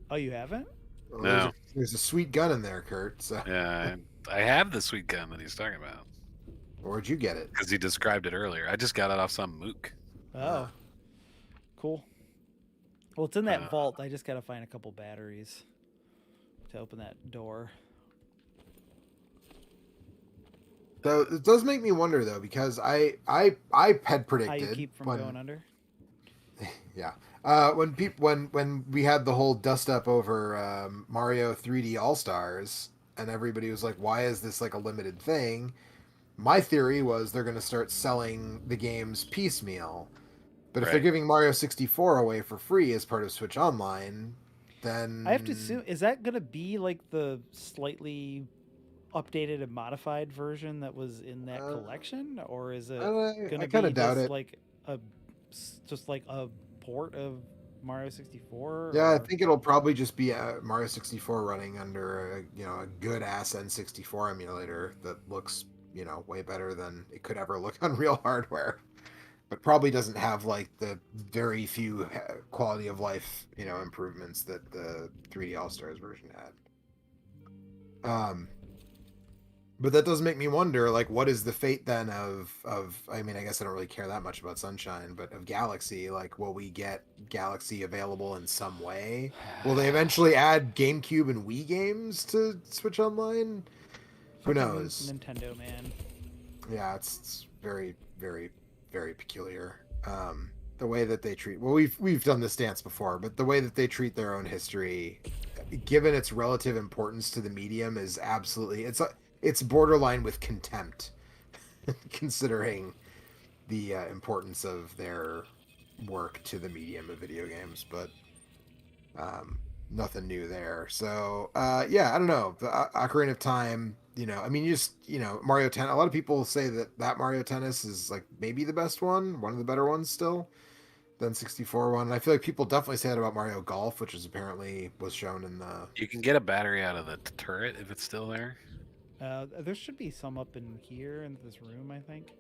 Oh, you haven't? Well, No. There's a sweet gun in there, Kurt. So. Yeah, I have the sweet gun that he's talking about. Where'd you get it? Because he described it earlier. I just got it off some mook. Oh, cool. Well, it's in that vault. I just gotta find a couple batteries to open that door. So it does make me wonder though, because I had predicted How you keep from going under? Yeah. When we had the whole dust up over Mario 3D All Stars, and everybody was like, "Why is this like a limited thing?" My theory was they're going to start selling the games piecemeal. But if they're giving Mario 64 away for free as part of Switch Online, then I have to assume, is that going to be like the slightly updated and modified version that was in that collection, or is it going to be just like a port of Mario 64? Yeah, I think it'll probably just be Mario 64 running under a good ass N64 emulator that looks way better than it could ever look on real hardware, but probably doesn't have like the very few quality of life improvements that the 3D All Stars version had. But that does make me wonder, like, what is the fate then of I mean, I guess I don't really care that much about Sunshine, but of Galaxy. Like, will we get Galaxy available in some way? Will they eventually add GameCube and Wii games to Switch Online? Who knows? Nintendo, man. Yeah, it's very, very, very peculiar. The way that they treat, well, we've done this dance before, but the way that they treat their own history, given its relative importance to the medium, is absolutely it's borderline with contempt, considering the importance of their work to the medium of video games. But nothing new there. So yeah, I don't know. The Ocarina of Time, I mean, Mario Tennis. A lot of people say that Mario Tennis is like maybe the best one of the better ones still than 64 one. And I feel like people definitely say that about Mario Golf, which was shown in the. You can get a battery out of the turret if it's still there. There should be some up in here in this room, I think,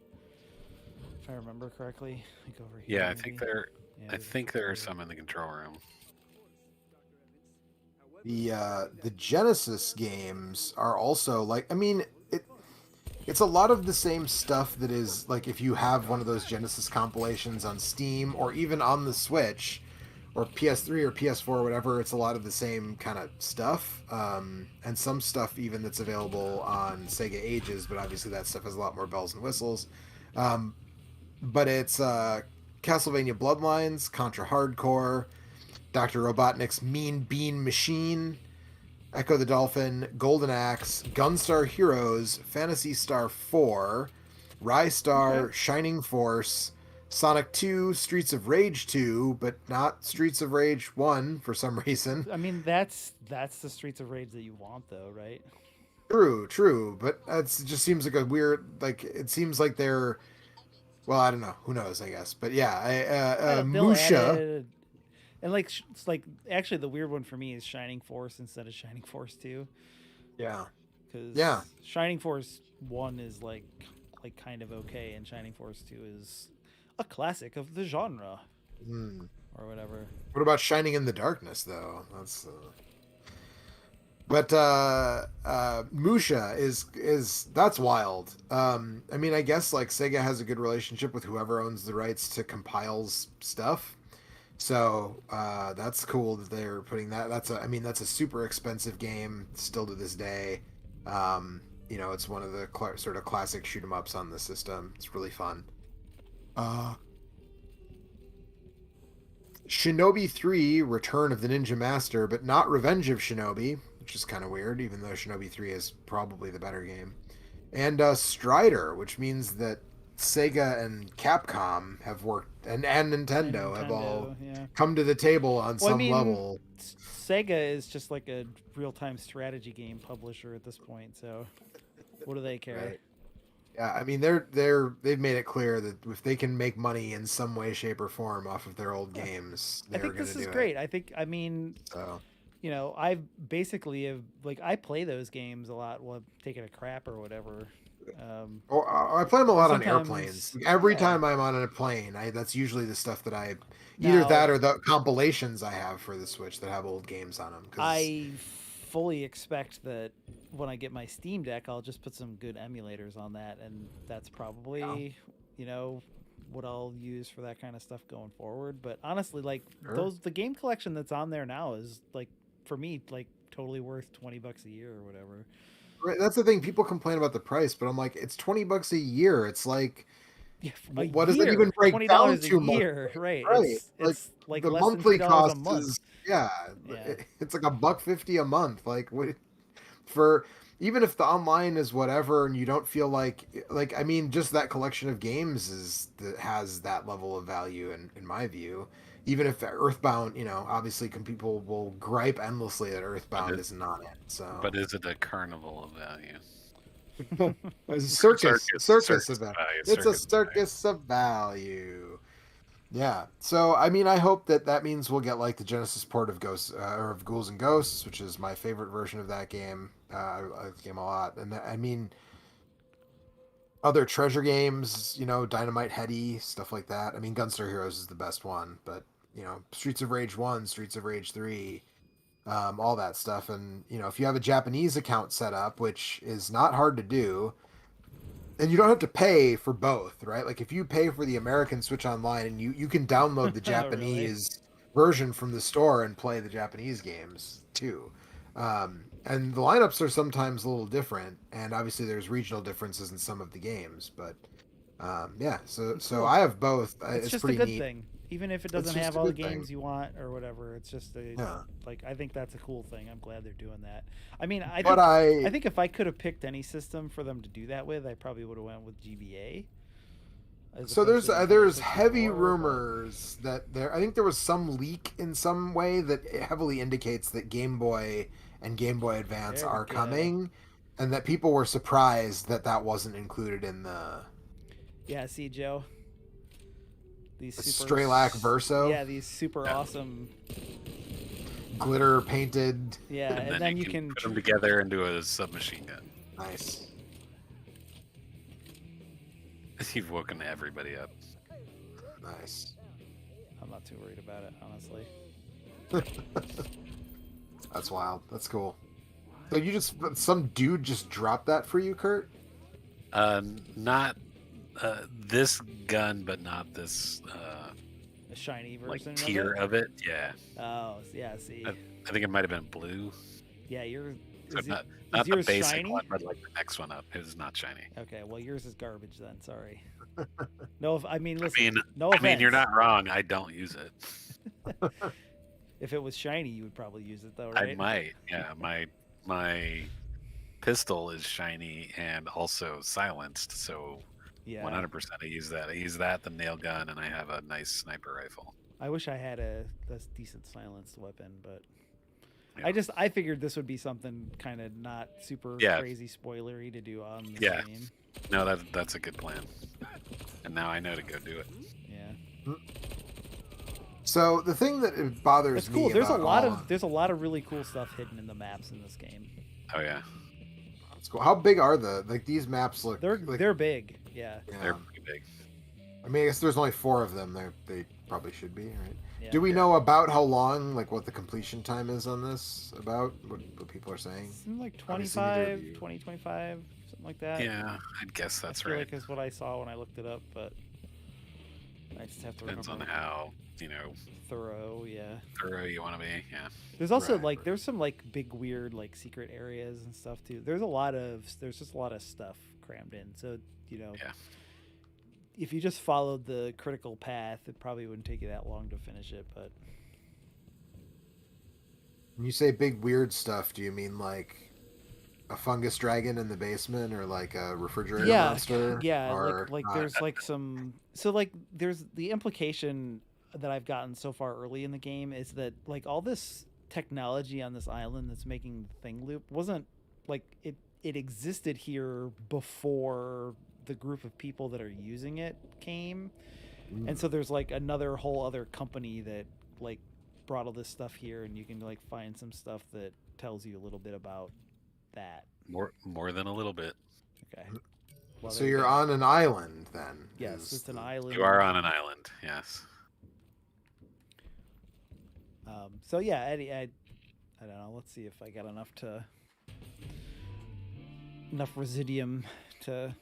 if I remember correctly. Like over here. Yeah, maybe. I think there are some in the control room. The Genesis games are also like, I mean, it's a lot of the same stuff that is like if you have one of those Genesis compilations on Steam or even on the Switch or PS3 or PS4 or whatever, it's a lot of the same kind of stuff, and some stuff even that's available on Sega Ages, but obviously that stuff has a lot more bells and whistles. But it's Castlevania Bloodlines, Contra Hardcore, Dr. Robotnik's Mean Bean Machine, Echo the Dolphin, Golden Axe, Gunstar Heroes, Phantasy Star 4, Rystar, Shining Force, Sonic 2, Streets of Rage 2, but not Streets of Rage 1 for some reason. I mean, that's the Streets of Rage that you want, though, right? True, but it just seems like a weird, like, it seems like they're, well, I don't know, who knows, I guess, but yeah, Musha. And it's like actually the weird one for me is Shining Force instead of Shining Force 2. Yeah. Because Shining Force 1 is like kind of okay, and Shining Force 2 is a classic of the genre. Or whatever. What about Shining in the Darkness though? That's But Musha is that's wild. I mean, I guess like Sega has a good relationship with whoever owns the rights to Compile's stuff. So that's cool that they're putting that. That's a super expensive game still to this day. It's one of the sort of classic shoot 'em ups on the system. It's really fun. Shinobi 3: Return of the Ninja Master, but not Revenge of Shinobi, which is kind of weird, even though Shinobi 3 is probably the better game. And Strider, which means that Sega and Capcom have worked, and Nintendo have all come to the table on some level. Sega is just like a real-time strategy game publisher at this point, so what do they care? Right. Yeah, I mean they've made it clear that if they can make money in some way, shape, or form off of their old games, they're going to do it. I think this is great. I basically I play those games a lot while I'm taking a crap or whatever. I play them a lot on airplanes. Every time I'm on a plane, that's usually the stuff that either that or the compilations I have for the Switch that have old games on them. I fully expect that when I get my Steam Deck, I'll just put some good emulators on that, and that's probably what I'll use for that kind of stuff going forward. But honestly, the game collection that's on there now is for me totally worth $20 a year or whatever. Right, that's the thing. People complain about the price, but I'm like, it's $20 a year. It's like, what does it even break down to? Year, right? It's like the less monthly than cost a month. is it's like $1.50 a month. Even if the online is whatever, and you don't feel just that collection of games has that level of value in my view. Even if Earthbound, obviously people will gripe endlessly that Earthbound is not it. So, but is it a carnival of value? It's a circus of value. It's a circus of value. Yeah. So I hope that means we'll get the Genesis port of Ghosts or of Ghouls and Ghosts, which is my favorite version of that game. I like the game a lot, and other treasure games, Dynamite Heady, stuff like that. Gunstar Heroes is the best one, but Streets of Rage 1, Streets of Rage 3, all that stuff. And if you have a Japanese account set up, which is not hard to do, and you don't have to pay for both, right? If you pay for the American Switch Online, and you can download the Japanese version from the store and play the Japanese games too. And the lineups are sometimes a little different, and obviously there's regional differences in some of the games, but so I have both. It's just pretty a good neat. thing, even if it doesn't have all the games you want or whatever. It's just I think that's a cool thing. I'm glad they're doing that. I think if I could have picked any system for them to do that with, I probably would have went with GBA. So there's heavy rumors that I think there was some leak in some way that heavily indicates that Game Boy and Game Boy Advance are coming, and that people were surprised that wasn't included in the. Yeah, see, Joe. These Strelac Verso. Yeah, these super awesome glitter painted. Yeah, and then you can put them together into a submachine gun. Nice. You've woken everybody up. Nice. I'm not too worried about it, honestly. That's wild. That's cool. So some dude just dropped that for you, Kurt? Not this gun, but not this a shiny version tier of it. Yeah. Oh, yeah, see. I think it might have been blue. Yeah, yours not the basic shiny? One, but the next one up. It is not shiny. Okay, well yours is garbage then. Sorry. No, no offense. You're not wrong. I don't use it. If it was shiny, you would probably use it though, right? I might. Yeah, my pistol is shiny and also silenced, so 100% I use that. I use that, the nail gun, and I have a nice sniper rifle. I wish I had a decent silenced weapon, but I figured this would be something kind of not super crazy spoilery to do on the game. No, that's a good plan. And now I know to go do it. Yeah. So the thing that bothers me, there's a lot of really cool stuff hidden in the maps in this game. Oh yeah. That's cool. How big are these maps look? They're big. Yeah. They're pretty big. I guess there's only 4 of them. They probably should be, right? Yeah. Do we know about how long, what the completion time is on this? About what people are saying? Like 25, 25, something like that. Yeah, I'd guess that's right. Like is what I saw when I looked it up, but I just have to Depends on remember how thorough. Yeah. thorough you want to be. Yeah. There's also Right. there's some big weird secret areas and stuff too. There's just a lot of stuff crammed in. So Yeah. if you just followed the critical path, it probably wouldn't take you that long to finish it. But When you say big weird stuff, do you mean like a fungus dragon in the basement, or like a refrigerator monster? yeah, Or there's some there's the implication that I've gotten so far early in the game is that all this technology on this island that's making the thing loop wasn't it existed here before the group of people that are using it came. And so there's another whole other company that brought all this stuff here, and you can find some stuff that tells you a little bit about that. More than a little bit. Okay. so you're on an island then? Yes, it's an island. You are on an island. Yes. So yeah, Eddie, I don't know. Let's see if I got enough residium to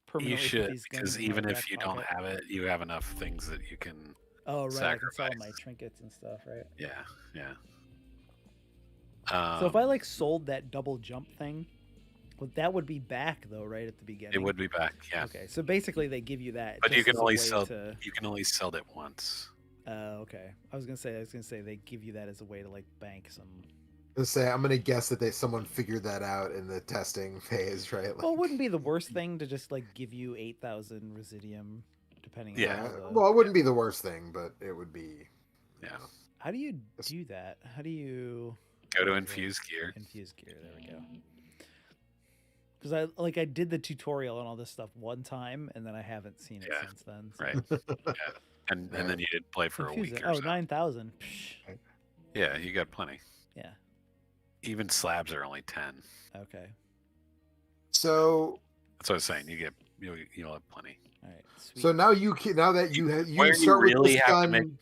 permanently You put should, these guns because in my even if back you don't pocket. have it, you have enough things that you can. Oh right, I can sell sacrifice. my trinkets and stuff, right? Yeah. Yeah. So if I sold that double jump thing, well, that would be back though, right at the beginning. It would be back. Yeah. Okay, so basically they give you that. But you just can as a only way sell. to- You can only sell it once. Okay, I was gonna say they give you that as a way to bank some. Let's say I'm gonna guess that someone figured that out in the testing phase, right? Well, it wouldn't be the worst thing to just give you 8,000 residium, depending. Yeah. on how the... Well, it wouldn't be the worst thing, but it would be. Yeah. How do you do that? How do you Go to infuse gear. infuse gear? There we go. Because I did the tutorial and all this stuff one time, and then I haven't seen it Yeah. since then. So. Right. Yeah. And then you did play for a Infuse week it. or Oh, so. 9,000. Yeah, you got plenty. Yeah. Even slabs are only 10. Okay. So That's what I was saying. You'll have plenty. All right. Sweet. so now you Where start with really this have to gun.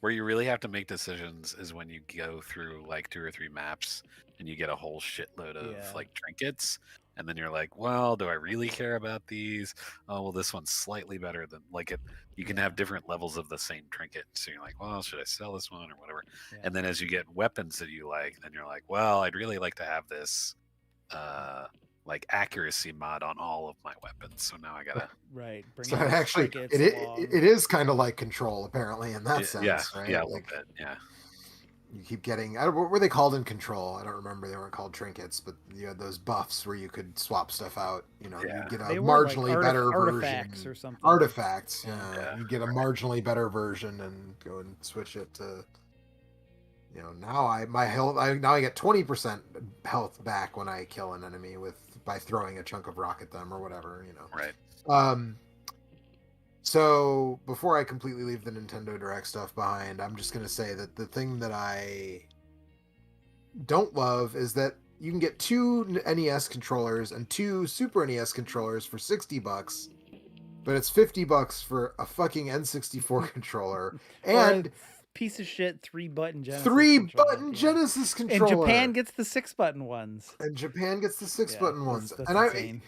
Where you really have to make decisions is when you go through 2 or 3 maps and you get a whole shitload of Yeah. trinkets, and then you're like, well, do I really care about these? Oh, well, this one's slightly better than it. You can have different levels of the same trinket, so you're like, well, should I sell this one or whatever? Yeah. And then as you get weapons that you like, then you're like, well, I'd really like to have this accuracy mod on all of my weapons. So now I gotta Right. Bring So in the actually, trinkets it along. is kind of like Control, apparently, in that sense, yeah, right? yeah, a little bit, yeah. You keep getting. What were they called in Control? I don't remember. They weren't called trinkets, but you had those buffs where you could swap stuff out. You Yeah. get a They were marginally better artifacts version. or something. Artifacts. Yeah. You get a marginally better version and go and switch it to. Now I get 20% health back when I kill an enemy by throwing a chunk of rock at them or whatever. Right. So before I completely leave the Nintendo Direct stuff behind, I'm just going to say that the thing that I don't love is that you can get 2 NES controllers and 2 Super NES controllers for $60, but it's $50 for a fucking N64 controller and Or a piece of shit 3-button Genesis. 3-button controller. Genesis And controller. Japan gets the 6-button ones. And Japan gets the 6-button ones. That's And insane.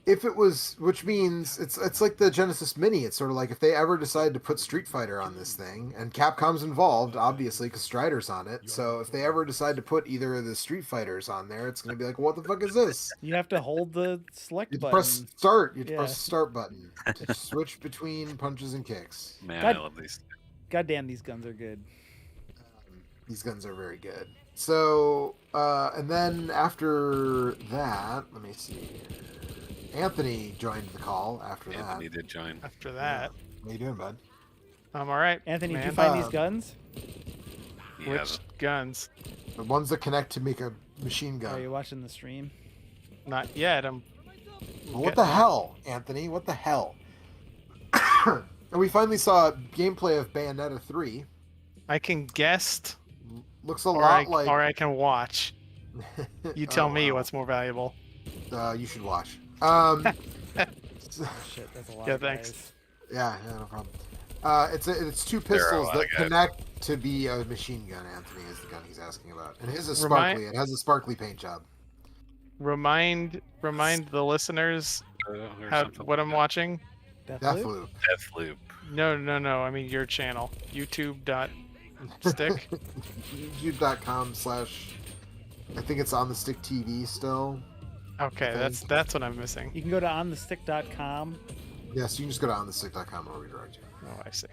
if it was, which means it's like the Genesis Mini. It's sort of like if they ever decide to put Street Fighter on this thing, and Capcom's involved, obviously, because Strider's on it. So if they ever decide to put either of the Street Fighters on there, it's going to be like, what the fuck is this? You have to hold the select You button. press start. You Yeah. press the start button to switch between punches and kicks. Man, God- I love these. Goddamn, these guns are good. These guns are very good. So, and then after that, let me see. Anthony joined the call after that. Anthony did join. After that, How you doing, bud? I'm all right. Anthony, did you man. find these guns? He Which has guns? The ones that connect to make a machine Are gun. you watching the stream? Not yet. I'm. Well, what the hell, Anthony? What the hell? And we finally saw gameplay of Bayonetta 3. I can guess, Looks a or lot like. or I can watch. You tell Oh, me wow. what's more valuable. You should watch. Oh, shit, that's a lot Yeah, of thanks. guys. Yeah, no problem. It's 2 There are a pistols lot that of guys. connect to be a machine gun. Anthony is the gun he's asking about, and his is Remind- sparkly. It has a sparkly paint job. Remind the listeners or how, something what like I'm that. watching. Deathloop. Deathloop. No. I mean your channel. YouTube.stick. YouTube.com/ I think it's on the stick TV still. Okay, that's what I'm missing. You can go to onthestick.com. Yes, you can just go to onthestick.com and it'll redirect you. Oh, I see.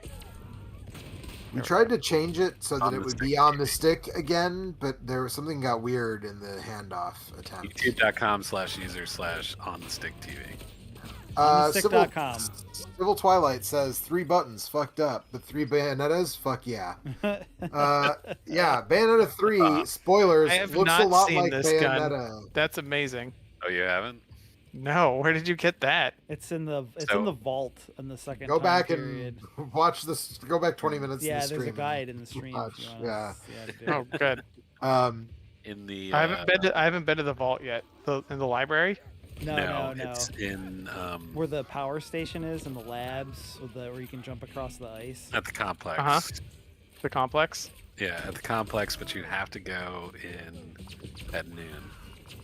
We tried to change it so that On it the would stick be on the stick again, but there was something got weird in the handoff attempt. YouTube.com/user/on the stick TV. Onthestick.com. Civil Twilight says 3 buttons fucked up, but 3 Bayonettas, fuck yeah. Yeah, Bayonetta 3, spoilers, I have looks not a lot seen like this Bayonetta. gun. That's amazing. Oh, you haven't? No, where did you get that? It's in the So- vault in the second Go time back period. and watch this. Go back 20 minutes. in Yeah, the there's a stream guide in the stream. watch, If you wanna yeah. to do Oh, it. good. In the. I haven't been to the vault yet. In the library. No. It's in Where the power station is in the labs, where you can jump across the ice. at the complex. Uh-huh. The complex. Yeah, at the complex, but you have to go in at noon.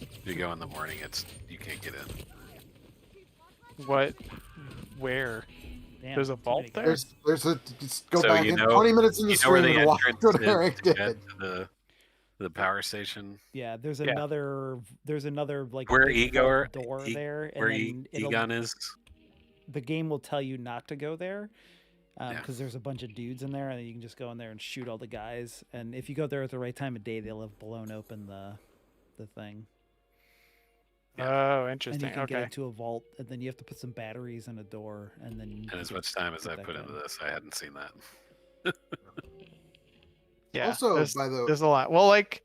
If you go in the morning, you can't get in. What? Where? Damn, There's a too vault many there? guys. There's a. Just go So back you in know- 20 minutes in the You know where stream the and watch entrance what is Eric to did. get to the power station? Yeah, there's Yeah. another like Where big Igor, vault door there, and where then Egon is? the game will tell you not to go there Yeah. because there's a bunch of dudes in there, and you can just go in there and shoot all the guys. And if you go there at the right time of day, they'll have blown open the thing, Oh, and interesting. you can Okay. get into a vault, and then you have to put some batteries in a door, and then. You And as can much time as get I that put into going. this, I hadn't seen that. Yeah. Also, there's, by the there's a lot. Well, like,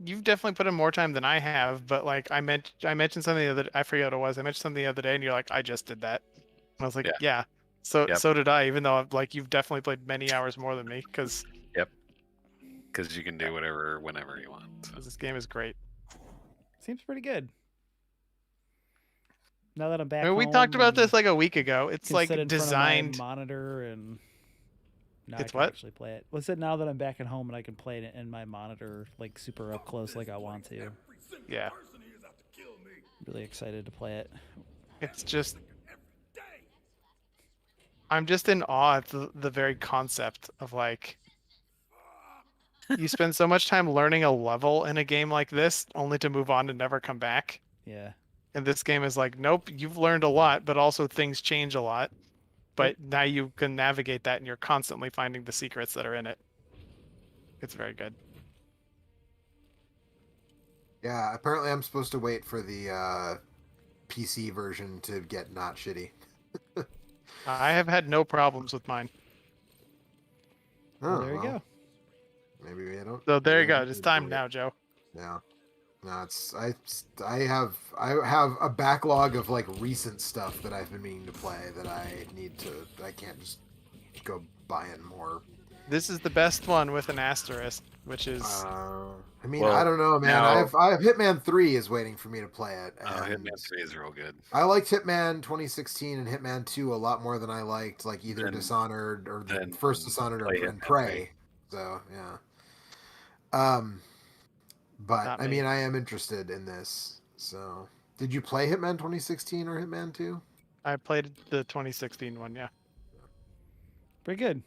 you've definitely put in more time than I have. But like, I mentioned something the other. I forget what it was. I mentioned something the other day, and you're like, I just did that. And I was like, Yeah. yeah. So Yep. so did I. Even though like you've definitely played many hours more than me, because Because you can do whatever, whenever you want. So. this game is great. Seems pretty good. Now that I'm back, I mean, we talked home about and this like a week ago. It's can like sit in front of my designed. monitor, and now It's I can what? actually play it. What's it now that I'm back at home and I can play it in my monitor, like super up close, like I want to? Yeah. Really excited to play it. It's just. I'm just in awe at the very concept of like. You spend so much time learning a level in a game like this, only to move on and never come back. Yeah. And this game is like, nope, you've learned a lot, but also things change a lot. But now you can navigate that, and you're constantly finding the secrets that are in it. It's very good. Yeah, apparently I'm supposed to wait for the PC version to get not shitty. I have had no problems with mine. Well, there you well, go. Maybe we don't. So there you maybe I go. don't It's need to time wait. now, Joe. Yeah. No, it's I have a backlog of like recent stuff that I've been meaning to play that I can't just go buying more. This is the best one with an asterisk, which is I mean, Well, I don't know, man. now- I have Hitman 3 is waiting for me to play it. And Hitman 3 is real good. I liked Hitman 2016 and Hitman 2 a lot more than I liked like either Then- Dishonored or the then first Dishonored play and Hitman Prey. So yeah. But Not I me. mean, I am interested in this. So, did you play Hitman 2016 or Hitman 2? I played the 2016 one. Yeah. Pretty good.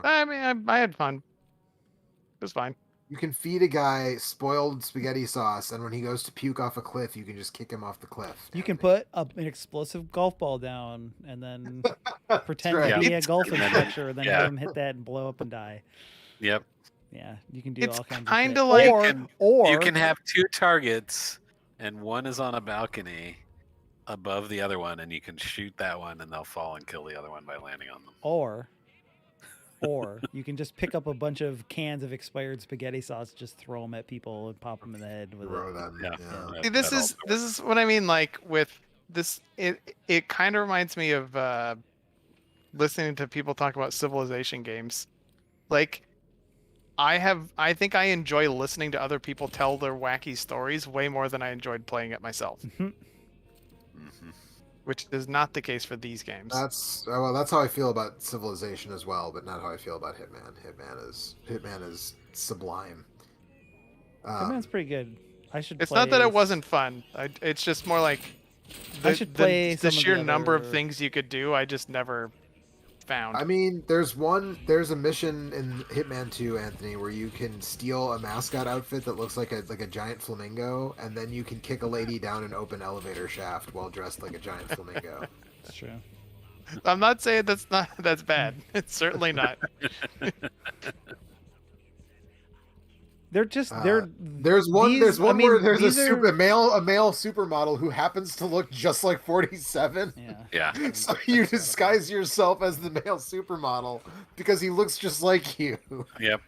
I mean, I had fun. It was fine. You can feed a guy spoiled spaghetti sauce, and when he goes to puke off a cliff, you can just kick him off the cliff. You can put an explosive golf ball down and then pretend right. to be a It's- golf and then- instructor, and then yeah. have him hit that and blow up and die. Yep. Yeah, you can do It's all kinds kinda of like- shit. You can- or You can have 2 targets, and one is on a balcony above the other one, and you can shoot that one, and they'll fall and kill the other one by landing on them. or you can just pick up a bunch of cans of expired spaghetti sauce, just throw them at people and pop them in the head with Throw it. them. Yeah. Yeah. That- See, this that is also this is what I mean. Like with this, it kind of reminds me of listening to people talk about Civilization games. Like, I think I enjoy listening to other people tell their wacky stories way more than I enjoyed playing it myself, Mhm. which is not the case for these games. That's how I feel about Civilization as well, but not how I feel about Hitman. Hitman is sublime. Hitman's pretty good. I should. It's play not that it wasn't fun. It's just more like I should play the some of sheer the number of other- things you could do. I just never found. I mean, there's a mission in Hitman 2, Anthony, where you can steal a mascot outfit that looks like a giant flamingo, and then you can kick a lady down an open elevator shaft while dressed like a giant flamingo. That's true. I'm not saying that's bad. It's certainly not. They're just There's one where there's these are- a male supermodel who happens to look just like 47. Yeah. Yeah. So you disguise yourself as the male supermodel because he looks just like you. Yep.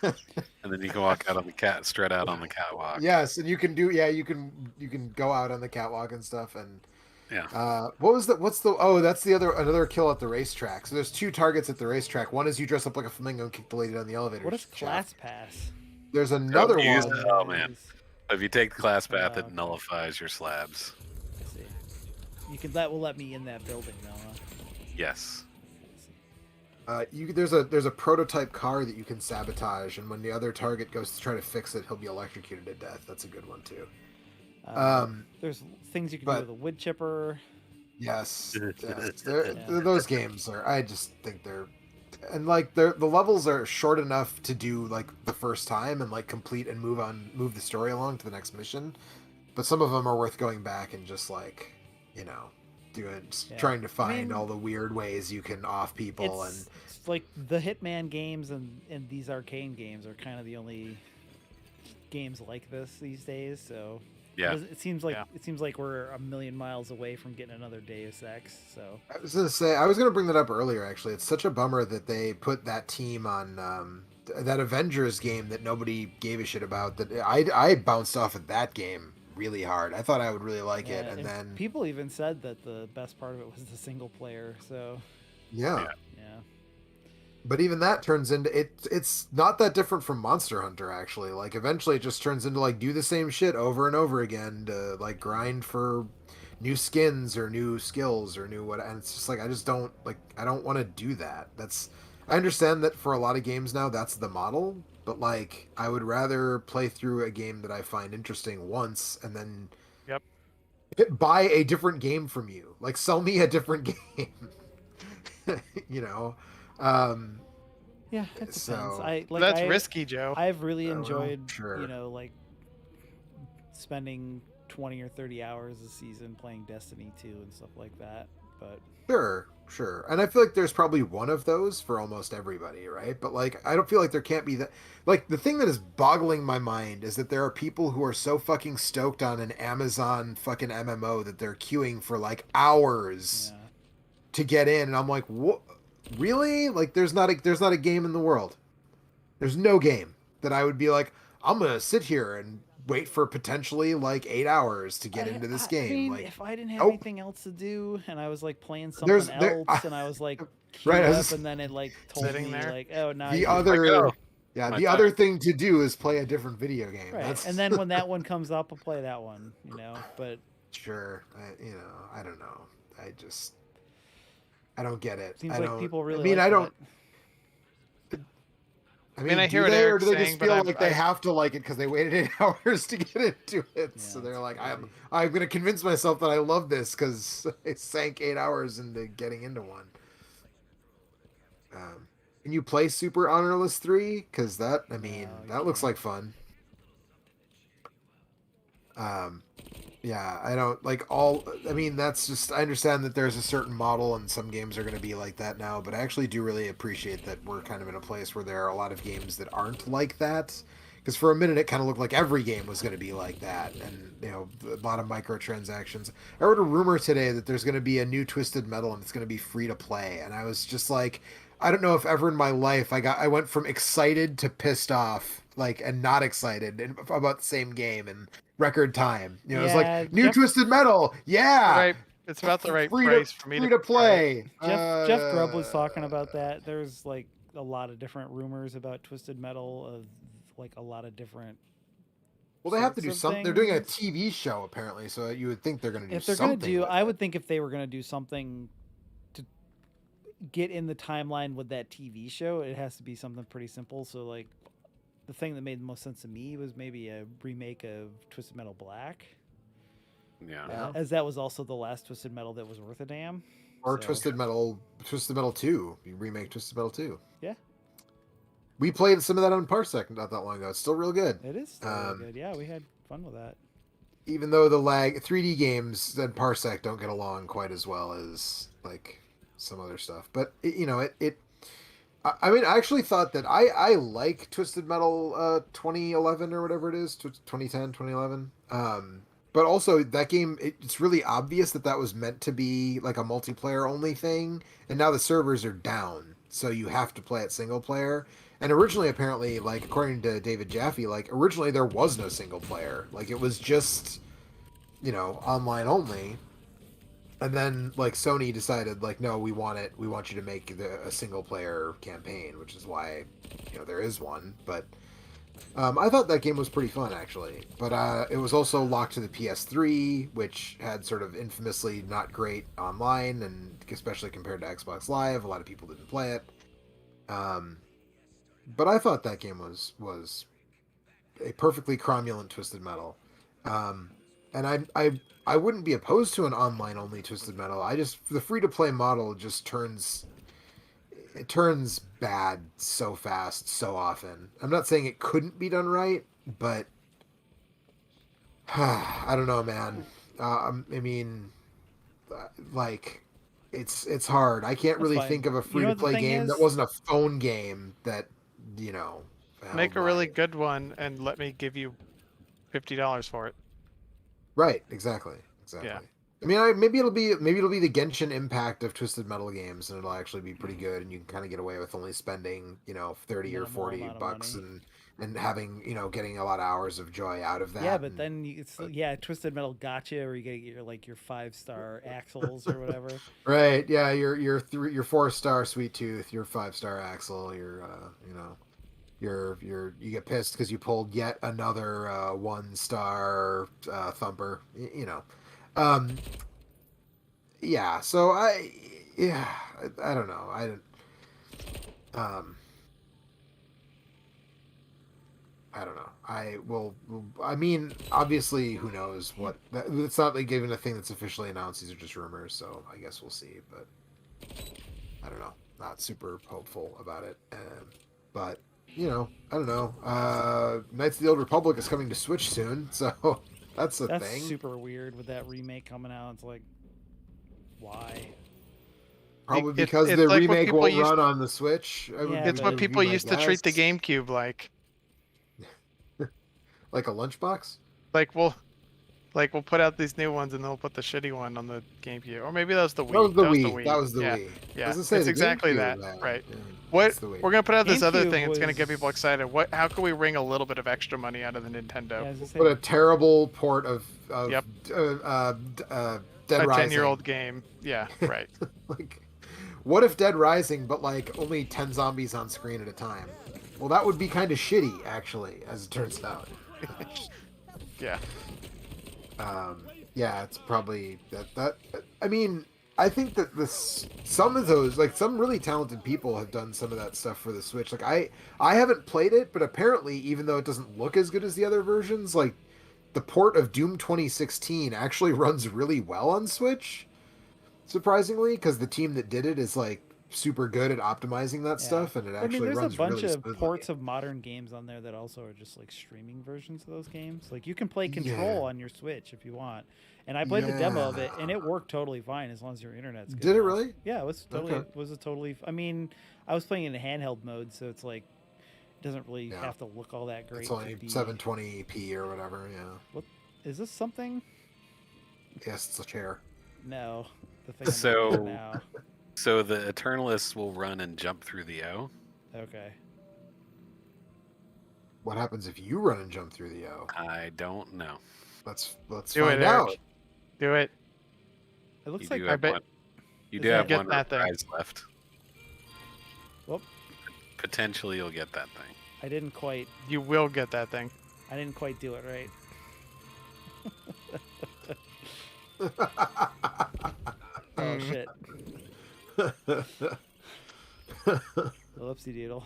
And then you can walk out on the strut out on the catwalk. Yes, and you can go out on the catwalk and stuff. And Yeah. that's another kill at the racetrack. So there's 2 targets at the racetrack. One is you dress up like a flamingo and kick the lady down the elevator. What is shaft. Class Pass? There's another use one. it. Oh, man. If you take the class path, Oh, it nullifies your slabs. I see. That will let me in that building though. Huh? Yes. There's a prototype car that you can sabotage, and when the other target goes to try to fix it, he'll be electrocuted to death. That's a good one too. There's things you can do with a wood chipper. Yes, those games are. I just think they're, and like the levels are short enough to do like the first time and like complete and move the story along to the next mission. But some of them are worth going back and just like, trying to find all the weird ways you can off people. And it's like the Hitman games and these arcade games are kind of the only games like this these days. So Yeah. it seems like we're a million miles away from getting another Deus Ex. So I was gonna bring that up earlier. Actually, it's such a bummer that they put that team on that Avengers game that nobody gave a shit about. That I bounced off of that game really hard. I thought I would really like it, and then people even said that the best part of it was the single player. So yeah. But But even that turns into it's not that different from Monster Hunter, actually. Like eventually it just turns into like do the same shit over and over again to like grind for new skins or new skills or new what, and it's just like I don't want to do that. I understand that for a lot of games now that's the model, but like I would rather play through a game that I find interesting once and then buy a different game from you. Like sell me a different game. Yeah, it depends. So That's risky, Joe. I've really enjoyed, sure. like spending 20 or 30 hours a season playing Destiny 2 and stuff like that. But Sure. And I feel like there's probably one of those for almost everybody, right? But like I don't feel like there can't be that. Like the thing that is boggling my mind is that there are people who are so fucking stoked on an Amazon fucking MMO that they're queuing for like hours to get in, and I'm like, what? Really? Like there's not a game in the world. There's no game that I would be like, I'm gonna sit here and wait for potentially like 8 hours to get into this game. I mean, like if I didn't have anything else to do and I was like playing something else and I was like queued up and then it like told me like, oh, now the other thing to do is play a different video game. Right. And then when that one comes up, I'll play that one, but sure. I don't know. I don't get it. Seems like people really. I mean, like I don't. that. I mean, I hear what they, Eric's or do they saying, just but feel like they have to like it because they waited 8 hours to get into it? So they're like, I'm going to convince myself that I love this because I sank 8 hours into getting into one. Can you play Super Honorless 3? Because that looks like fun. Yeah, I don't like all. I mean, that's just. I understand that there's a certain model, and some games are going to be like that now. But I actually do really appreciate that we're kind of in a place where there are a lot of games that aren't like that. Because for a minute, it kind of looked like every game was going to be like that, and a lot of microtransactions. I heard a rumor today that there's going to be a new Twisted Metal, and it's going to be free to play. And I was just like, I don't know if ever in my life I went from excited to pissed off, and not excited about the same game and record time. It was like new Twisted Metal. Yeah. Right. It's about the right price for me to play. Jeff Grubb was talking about that. There's like a lot of different rumors about Twisted Metal of like a lot of different. Well, they have to do something. They're doing a TV show apparently, so you would think they're going to do something. If they're going to I would think if they were going to do something to get in the timeline with that TV show, it has to be something pretty simple. So like. The thing that made the most sense to me was maybe a remake of Twisted Metal Black. Yeah. As that was also the last Twisted Metal that was worth a damn. Or so. Twisted Metal 2. You remake Twisted Metal 2. Yeah. We played some of that on Parsec not that long ago. It's still real good. It is still really good. Yeah, we had fun with that. Even though the 3D games and Parsec don't get along quite as well as like some other stuff, but I mean, I actually thought that I like Twisted Metal 2011 or whatever it is, 2010, 2011. But also that game, it's really obvious that was meant to be like a multiplayer only thing, and now the servers are down, so you have to play it single player. And originally, apparently, like according to David Jaffe, like originally there was no single player, like it was just online only. And then like Sony decided like, no, we want you to make a single player campaign, which is why there is one. But I thought that game was pretty fun actually. But it was also locked to the PS3, which had sort of infamously not great online, and especially compared to Xbox Live, a lot of people didn't play it. But I thought that game was a perfectly cromulent Twisted Metal. And I wouldn't be opposed to an online only Twisted Metal. The free to play model just turns bad so fast, so often. I'm not saying it couldn't be done right, but I don't know, man. I mean, like it's hard. I can't really think of a free to play game that wasn't a phone game that make a really good one and let me give you $50 for it. Right, exactly. Yeah. I mean, maybe it'll be the Genshin Impact of Twisted Metal games, and it'll actually be pretty good, and you can kind of get away with only spending 30 or 40 bucks and having getting a lot of hours of joy out of that. Yeah, but then Twisted Metal gotcha, or you get your 5-star axles or whatever. Right. Yeah. Your 4-star Sweet Tooth, your 5-star Axel, you get pissed because you pulled yet another 1-star Thumper. Yeah. So I don't know. I don't know. I mean, obviously, who knows what? It's not like even a thing that's officially announced. These are just rumors, so I guess we'll see. But I don't know. Not super hopeful about it. But I don't know. Knights of the Old Republic is coming to Switch soon, so that's thing. That's super weird with that remake coming out. It's like, why? Probably because the remake won't run on the Switch. It's what people used to treat the GameCube like. Like a lunchbox? We'll put out these new ones and they'll put the shitty one on the GameCube, or maybe that was the Wii. That was the Wii. Yeah, it's exactly that. Right. We're gonna put out this other thing. It's gonna get people excited. How can we wring a little bit of extra money out of the Nintendo? Put a terrible port of Dead Rising. 10-year-old game. Yeah. Right. What if Dead Rising, but only 10 zombies on screen at a time? Well, that would be kind of shitty, actually, as it turns out. Yeah. Yeah, it's probably that. I mean, I think that some of those, some really talented people have done some of that stuff for the Switch. I haven't played it, but apparently, even though it doesn't look as good as the other versions, the port of Doom 2016 actually runs really well on Switch. Surprisingly, because the team that did it is super good at optimizing that stuff, and it actually runs really smoothly. There's a bunch of ports of modern games on there that also are just streaming versions of those games. You can play Control on your Switch if you want, and I played the demo of it, and it worked totally fine as long as your internet's good. Did it really? Yeah, it was totally. Okay. It was a totally. I mean, I was playing in handheld mode, so it's it doesn't really have to look all that great. It's only 720p or whatever. Yeah. What is this something? Yes, it's a chair. No, the thing. Now. So the Eternalists will run and jump through the O? Okay. What happens if you run and jump through the O? I don't know. Let's do find out. Do it. It looks like I bet you do have one prize left. Well, potentially you'll get that thing. I didn't quite. You will get that thing. I didn't quite do it right. Oh shit. Whoopsie doodle.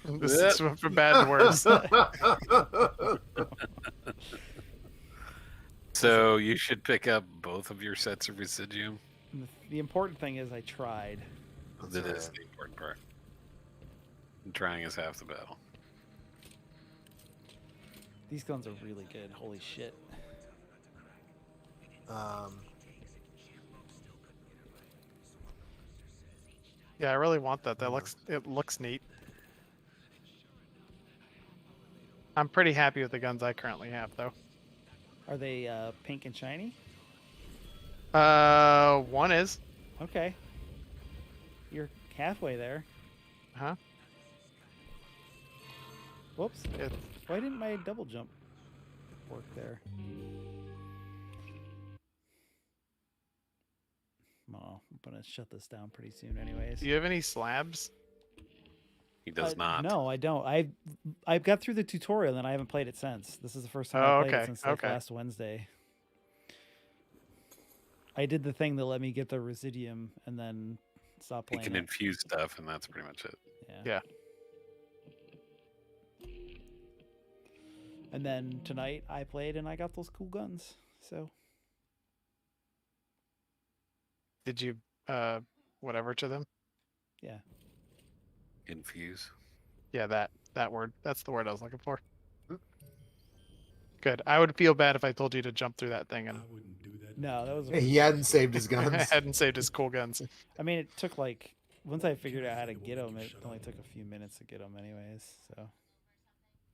This is from bad to worse. So you should pick up both of your sets of Residuum. The important thing is I tried. That is the important part. And trying is half the battle. These guns are really good. Holy shit. Yeah, I really want that. It looks neat. I'm pretty happy with the guns I currently have, though. Are they pink and shiny? One is. Okay. You're halfway there. Huh? Whoops. Why didn't my double jump work there? Well, I'm gonna shut this down pretty soon anyways. Do you have any slabs? He does not. No, I don't. I've got through the tutorial and I haven't played it since. This is the first time I played it since last Wednesday. I did the thing that let me get the Residuum and then stop playing. You can infuse stuff, and that's pretty much it. Yeah. And then tonight I played and I got those cool guns. So. Did you whatever to them? Yeah. Infuse. Yeah, that word. That's the word I was looking for. Good. I would feel bad if I told you to jump through that thing and. I wouldn't do that. No, that was. He hadn't saved his guns. hadn't saved his cool guns. I mean, it took like once I figured out how to get them, it only took a few minutes to get them, anyways. So.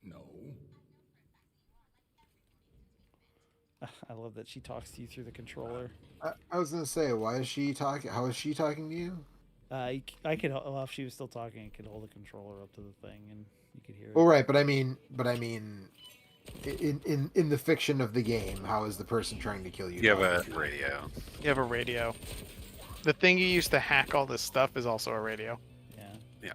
No. I love that she talks to you through the controller. I was gonna say, why is she talking? How is she talking to you? I could, well, if she was still talking, I could hold the controller up to the thing and you could hear it. Well, right, but I mean, in the fiction of the game, how is the person trying to kill you? You have a radio. You have a radio. The thing you used to hack all this stuff is also a radio. Yeah. Yeah.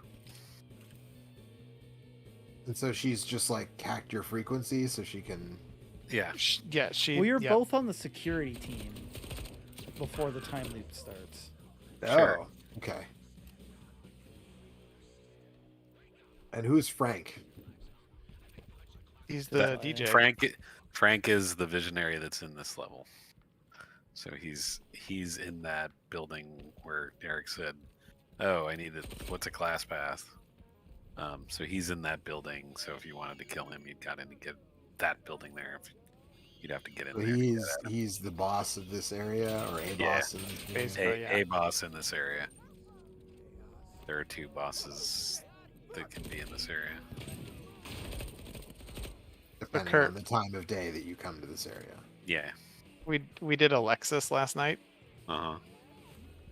And so she's just like hacked your frequency so she can. Yeah. Yeah, she. Well, you're yeah. both on the security team before the time loop starts. Sure. Oh, okay. And who's Frank? He's the DJ. Frank is the visionary that's in this level. So he's in that building where Eric said, "Oh, I need what's a class path?" So he's in that building. So if you wanted to kill him, you'd got to get that building there. You'd have to get in So there. He's the boss of this area, or a boss in this area. A boss in this area. There are two bosses that can be in this area. Depending on the time of day that you come to this area. Yeah. We did Alexis last night. Uh-huh.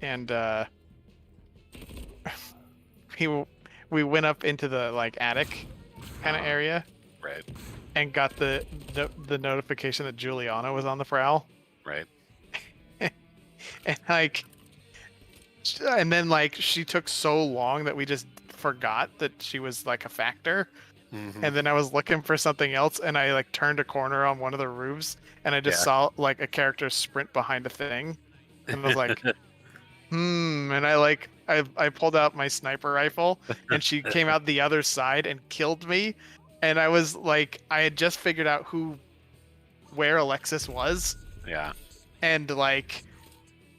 And we went up into the like attic kind of area. Right. And got the notification that Juliana was on the prowl. Right. and then like she took so long that we just forgot that she was like a factor. Mm-hmm. And then I was looking for something else and I like turned a corner on one of the roofs and I just saw like a character sprint behind a thing. And I was like, and I pulled out my sniper rifle and she came out the other side and killed me. And I was like, I had just figured out where Alexis was. Yeah. And like,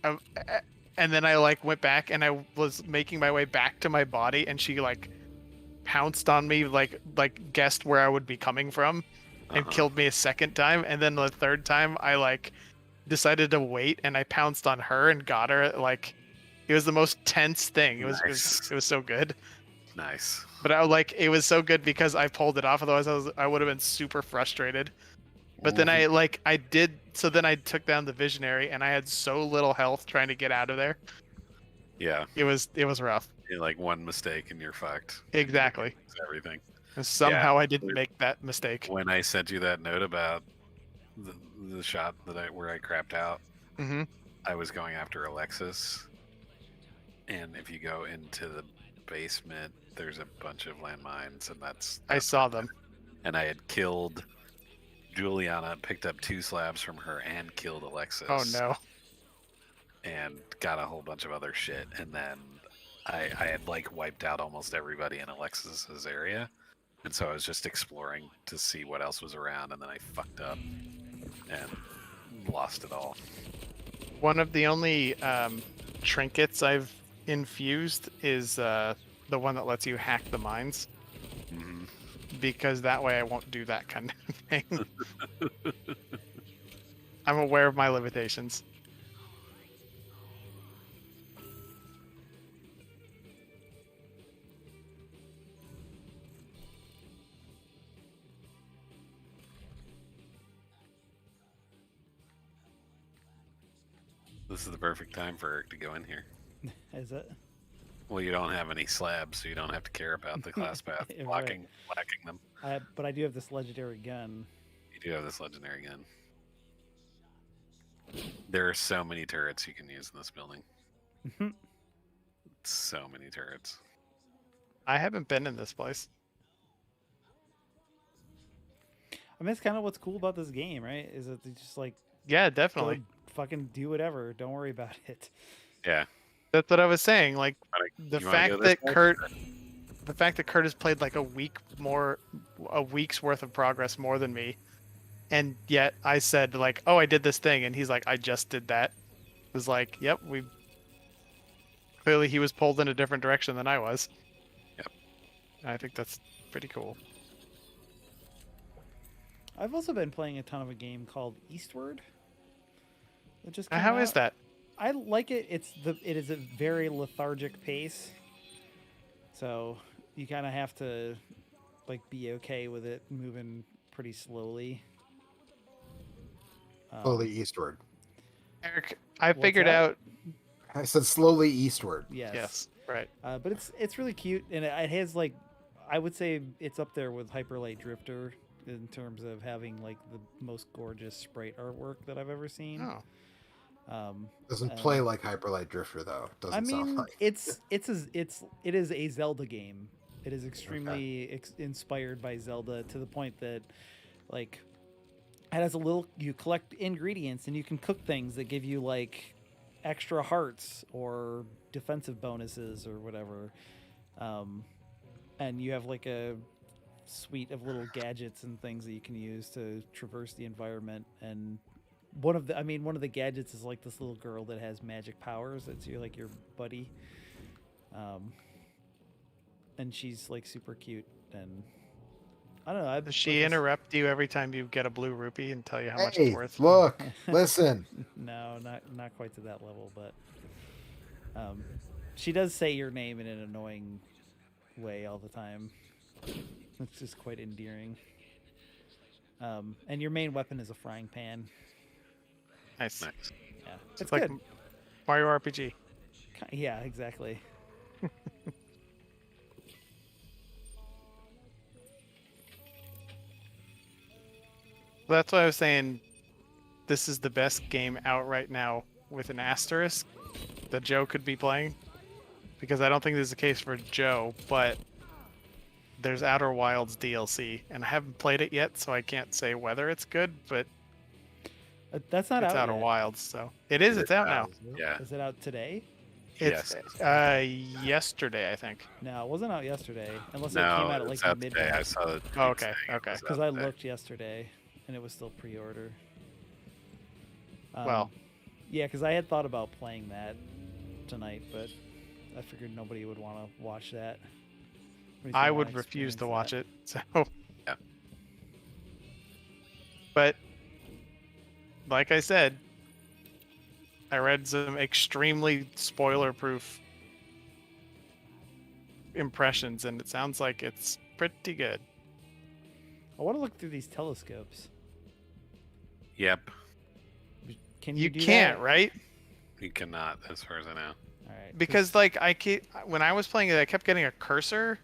and then I like went back and I was making my way back to my body and she like pounced on me, like guessed where I would be coming from and killed me a second time. And then the third time I like decided to wait and I pounced on her and got her. Like, it was the most tense thing. It was, Nice. it was so good. Nice. But it was so good because I pulled it off. Otherwise, I would have been super frustrated. But then I did. So then I took down the visionary, and I had so little health trying to get out of there. Yeah. It was rough. Like one mistake and you're fucked. Exactly. It's everything. And somehow I didn't make that mistake. When I sent you that note about the shot where I crapped out, I was going after Alexis. And if you go into the basement, there's a bunch of landmines, and I saw them. And I had killed Juliana, picked up 2 slabs from her, and killed Alexis. Oh no! And got a whole bunch of other shit, and then I had like wiped out almost everybody in Alexis's area, and so I was just exploring to see what else was around, and then I fucked up and lost it all. One of the only trinkets I've infused is the one that lets you hack the mines. Mhm. Because that way I won't do that kind of thing. I'm aware of my limitations. This is the perfect time for Eric to go in here. Is it? Well, you don't have any slabs, so you don't have to care about the class path Right. lacking them. But I do have this legendary gun. You do have this legendary gun. There are so many turrets you can use in this building. So many turrets. I haven't been in this place. I mean, it's kind of what's cool about this game, right? Is that they just like Yeah, definitely. go fucking do whatever. Don't worry about it. Yeah. That's what I was saying. Like You wanna go this way? the fact that Kurt has played like a week's worth of progress more than me, and yet I said like, oh, I did this thing, and he's like, I just did that. It was like, yep, clearly he was pulled in a different direction than I was. Yep. And I think that's pretty cool. I've also been playing a ton of a game called Eastward. It just came How is out. that? I like it. It is a very lethargic pace, so you kind of have to like be okay with it moving pretty slowly. Slowly eastward. Eric, I figured that? out. I said slowly eastward. Yes, right. But it's really cute, and it has like, I would say it's up there with Hyper Light Drifter in terms of having like the most gorgeous sprite artwork that I've ever seen. Oh. Doesn't play like Hyper Light Drifter though. Doesn't sound like. it is a Zelda game. It is extremely inspired by Zelda to the point that like it has you collect ingredients and you can cook things that give you like extra hearts or defensive bonuses or whatever. And you have like a suite of little gadgets and things that you can use to traverse the environment. And one of the gadgets is like this little girl that has magic powers. That's your buddy. And she's like super cute, and I don't know. Does she interrupt you every time you get a blue rupee and tell you how much Hey, it's worth? look, listen. No, not quite to that level, but she does say your name in an annoying way all the time. It's just quite endearing. And your main weapon is a frying pan. Nice. Yeah, It's like good. Mario RPG. Yeah, exactly. That's why I was saying this is the best game out right now with an asterisk that Joe could be playing. Because I don't think this is the case for Joe, but there's Outer Wilds DLC, and I haven't played it yet, so I can't say whether it's good, but That's not it's out Outer yet. Wilds, so it is. It's out now. Yeah. Is it out today? It's yesterday, I think. No, it wasn't out yesterday. Unless it came No, out at it's like out today. midnight. I saw it. Oh, okay, okay. Because I looked yesterday, and it was still pre-order. Well, yeah, because I had thought about playing that tonight, but I figured nobody would want to watch that. I would refuse to watch it. So, yeah. But like I said, I read some extremely spoiler-proof impressions, and it sounds like it's pretty good. I want to look through these telescopes. Yep. Can You do can't, that? right? You cannot, as far as I know. All right. Because like when I was playing it, I kept getting a cursor.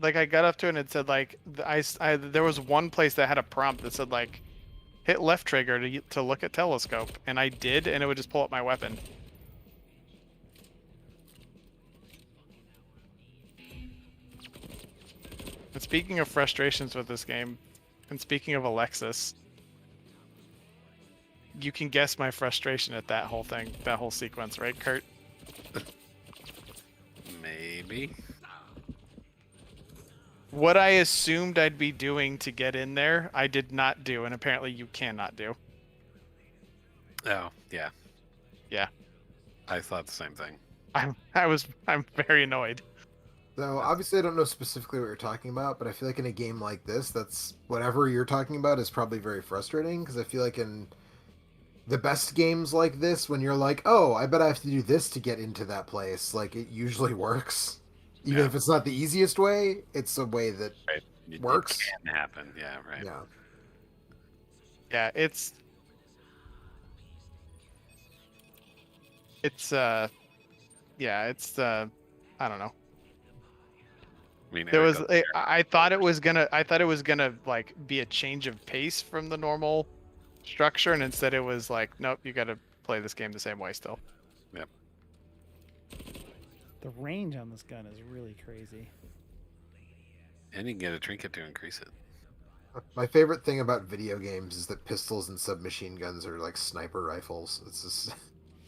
Like I got up to it and it said like there was one place that had a prompt that said like hit left trigger to look at telescope, and I did, and it would just pull up my weapon. And speaking of frustrations with this game, and speaking of Alexis, you can guess my frustration at that whole thing, that whole sequence, right, Kurt? Maybe. what I assumed I'd be doing to get in there, I did not do, and apparently you cannot do. Oh, yeah. Yeah. I thought the same thing. I'm very annoyed. So obviously I don't know specifically what you're talking about, but I feel like in a game like this, that's whatever you're talking about is probably very frustrating, because I feel like in the best games like this, when you're like, oh, I bet I have to do this to get into that place, like it usually works. Even if it's not the easiest way, it's a way that works. It can happen, yeah, right. Yeah. Yeah, it's I don't know. I mean, There was I thought it was gonna like be a change of pace from the normal structure, and instead it was like, nope, you got to play this game the same way still. Yep. The range on this gun is really crazy. And you can get a trinket to increase it. My favorite thing about video games is that pistols and submachine guns are like sniper rifles. It's just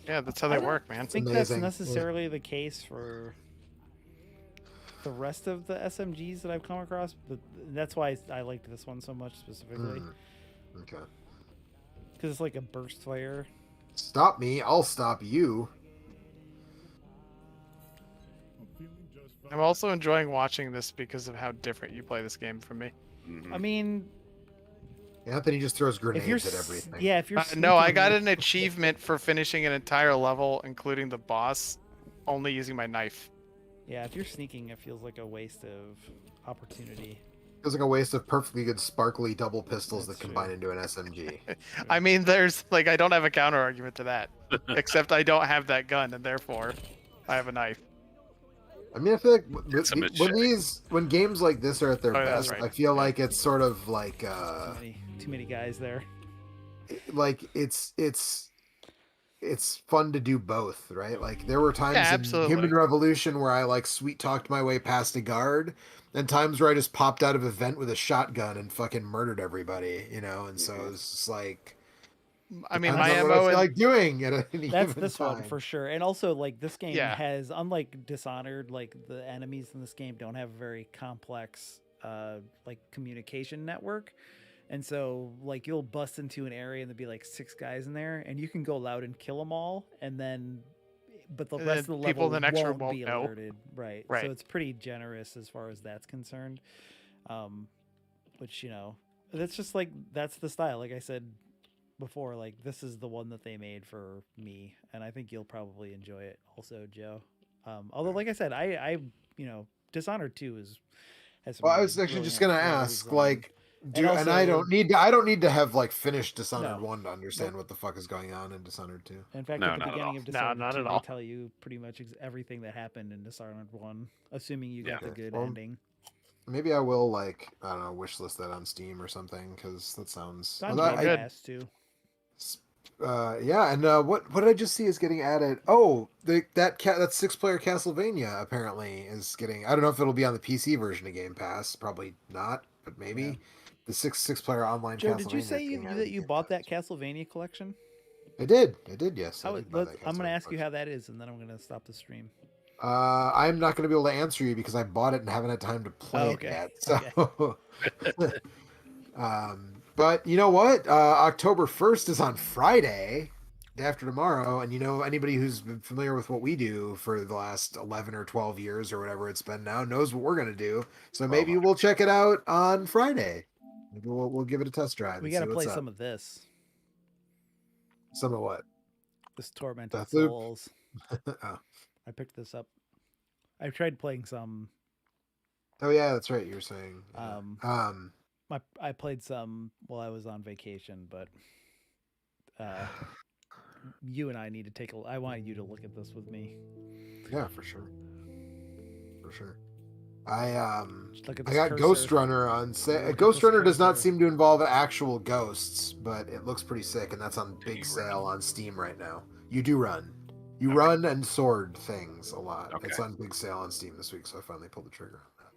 Yeah, that's how they work, man. I think amazing. that's necessarily the case for the rest of the SMGs that I've come across, but that's why I liked this one so much specifically. Okay. Because it's like a burst fire. Stop me, I'll stop you. I'm also enjoying watching this because of how different you play this game from me. Mm-hmm. I mean, Anthony just throws if you're grenades at everything. yeah, if you're no, I sneaking got with- an achievement for finishing an entire level, including the boss, only using my knife. Yeah, if you're sneaking, it feels like a waste of opportunity. Feels like a waste of perfectly good sparkly double pistols That's that combine into an SMG. I mean, there's like, I don't have a counter argument to that, except I don't have that gun, and therefore I have a knife. I mean, I feel like when games like this are at their Oh, that's best, right. I feel like it's sort of like Too many guys there. like it's fun to do both, right? Like there were times Yeah, in absolutely. Human Revolution where I like sweet talked my way past a guard, and times where I just popped out of a vent with a shotgun and fucking murdered everybody, you know. And so it's just like, I mean, depends my on what I MO feel like doing at any That's given this time. one for sure. And also, like, this game Yeah. has, unlike Dishonored, like the enemies in this game don't have a very complex like communication network. And so, like, you'll bust into an area and there'll be like 6 guys in there, and you can go loud and kill them all, and then, but the And rest of then the people level in the next room won't won't be know. alerted. Right. Right. So it's pretty generous as far as that's concerned. Which, you know, that's just like, that's the style. Like I said before, like, this is the one that they made for me, and I think you'll probably enjoy it also, Joe. Although, like I said, I you know, Dishonored 2 has some Well, I really was actually brilliant just gonna levels ask, design. like, And I also- don't need to have like finished Dishonored No. 1 to understand what the fuck is going on in Dishonored 2. In fact, No, at the not at beginning all. of Dishonored not 2, at they all. tell you pretty much everything that happened in Dishonored 1, assuming you got Yeah. the good Well, ending. Maybe I will, like, I don't know, wishlist that on Steam or something, because that sounds It's on Although Game good. Pass, too. yeah. And what did I just see is getting added? Oh, that 6-player Castlevania apparently is getting. I don't know if it'll be on the PC version of Game Pass. Probably not, but maybe Yeah. the 6-player online. Joe, Castlevania did you say is getting added that to you Game bought Pass. that Castlevania collection? I did. Yes. I I'm did buy that going to Castlevania ask you collection. how that is, and then I'm going to stop the stream. I'm not going to be able to answer you because I bought it and haven't had time to play okay. it yet. So, but you know what? October 1st is on Friday, day after tomorrow, and you know anybody who's been familiar with what we do for the last 11 or 12 years or whatever it's been now knows what we're going to do. So maybe we'll check it out on Friday. Maybe we'll give it a test drive. We got to play some of this. Some of what? This Tormented Deathloop? Souls. Oh. I picked this up. I tried playing some. Oh yeah, that's right. You were saying. I played some while I was on vacation, but you and I need to take a. I want you to look at this with me. Yeah, for sure. For sure. I Look at I this got cursor. Ghost Runner on sale. Look at Ghost this Runner does not cursor. seem to involve actual ghosts, but it looks pretty sick, and that's on big sale on Steam right now. You do run. You run and sword things a lot. Okay. It's on big sale on Steam this week, so I finally pulled the trigger on that.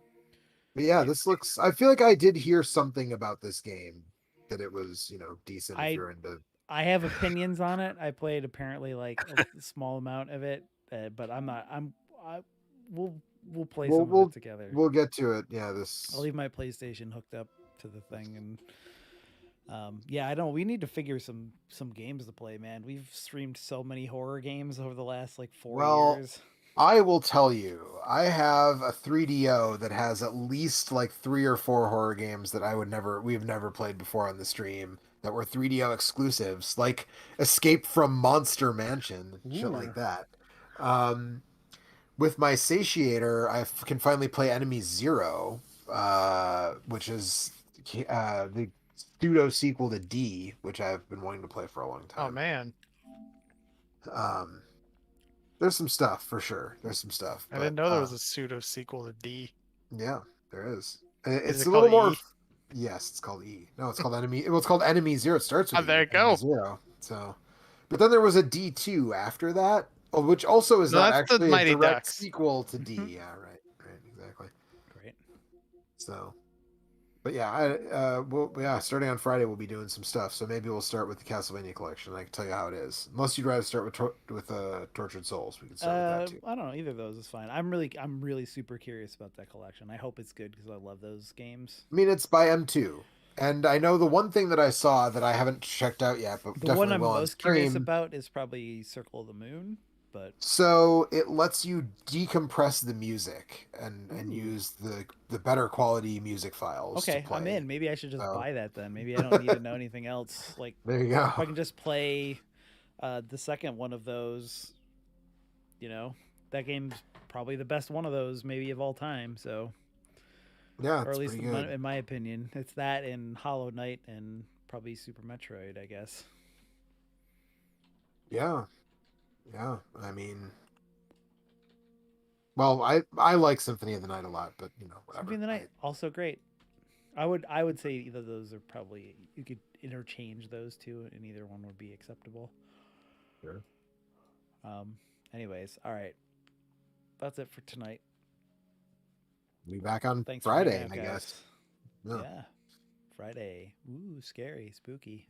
But yeah, this looks. I feel like I did hear something about this game that it was, you know, decent if you're into. I have opinions on it. I played apparently like a small amount of it, but I'm not. we'll play some of it together. We'll get to it. Yeah, I'll leave my PlayStation hooked up to the thing, and yeah, I don't. We need to figure some games to play, man. We've streamed so many horror games over the last like 4 years. I will tell you, I have a 3DO that has at least like 3 or 4 horror games that we've never played before on the stream that were 3DO exclusives, like Escape from Monster Mansion, shit like that. With my Satiator, I can finally play Enemy Zero, which is the pseudo sequel to D, which I've been wanting to play for a long time. Oh man. There's some stuff for sure. There's some stuff. I didn't know there was a pseudo sequel to D. Yeah, there is. It's it a little more. E? Yes, it's called E. No, it's called Enemy. Well, it's called Enemy Zero. It starts with there you Enemy go. Zero. So, but then there was a D2 after that, which also is not that's the actually Mighty a direct Ducks. sequel to D. Yeah, right, exactly. Great. So, but yeah, starting on Friday we'll be doing some stuff. So maybe we'll start with the Castlevania collection. I can tell you how it is. Unless you'd rather start with Tortured Souls, we can start with that too. I don't know. Either of those is fine. I'm really super curious about that collection. I hope it's good because I love those games. I mean, it's by M2. And I know the one thing that I saw that I haven't checked out yet, but the one I'm most curious about is probably Circle of the Moon. But so it lets you decompress the music and use the better quality music files. Okay, I'm in. Maybe I should just buy that then. Maybe I don't need to know anything else. Like there you go. If I can just play the second one of those, that game's probably the best one of those maybe of all time. So yeah, or at least in my opinion, it's that and Hollow Knight and probably Super Metroid, I guess. Yeah. Yeah, I mean, well, I like Symphony of the Night a lot, but whatever. Symphony of the Night also great. I would say either of those are probably, you could interchange those two, and either one would be acceptable. Sure. Anyways, all right, that's it for tonight. We'll be back on Thanks Friday, for I guess. Yeah, Friday. Ooh, scary, spooky.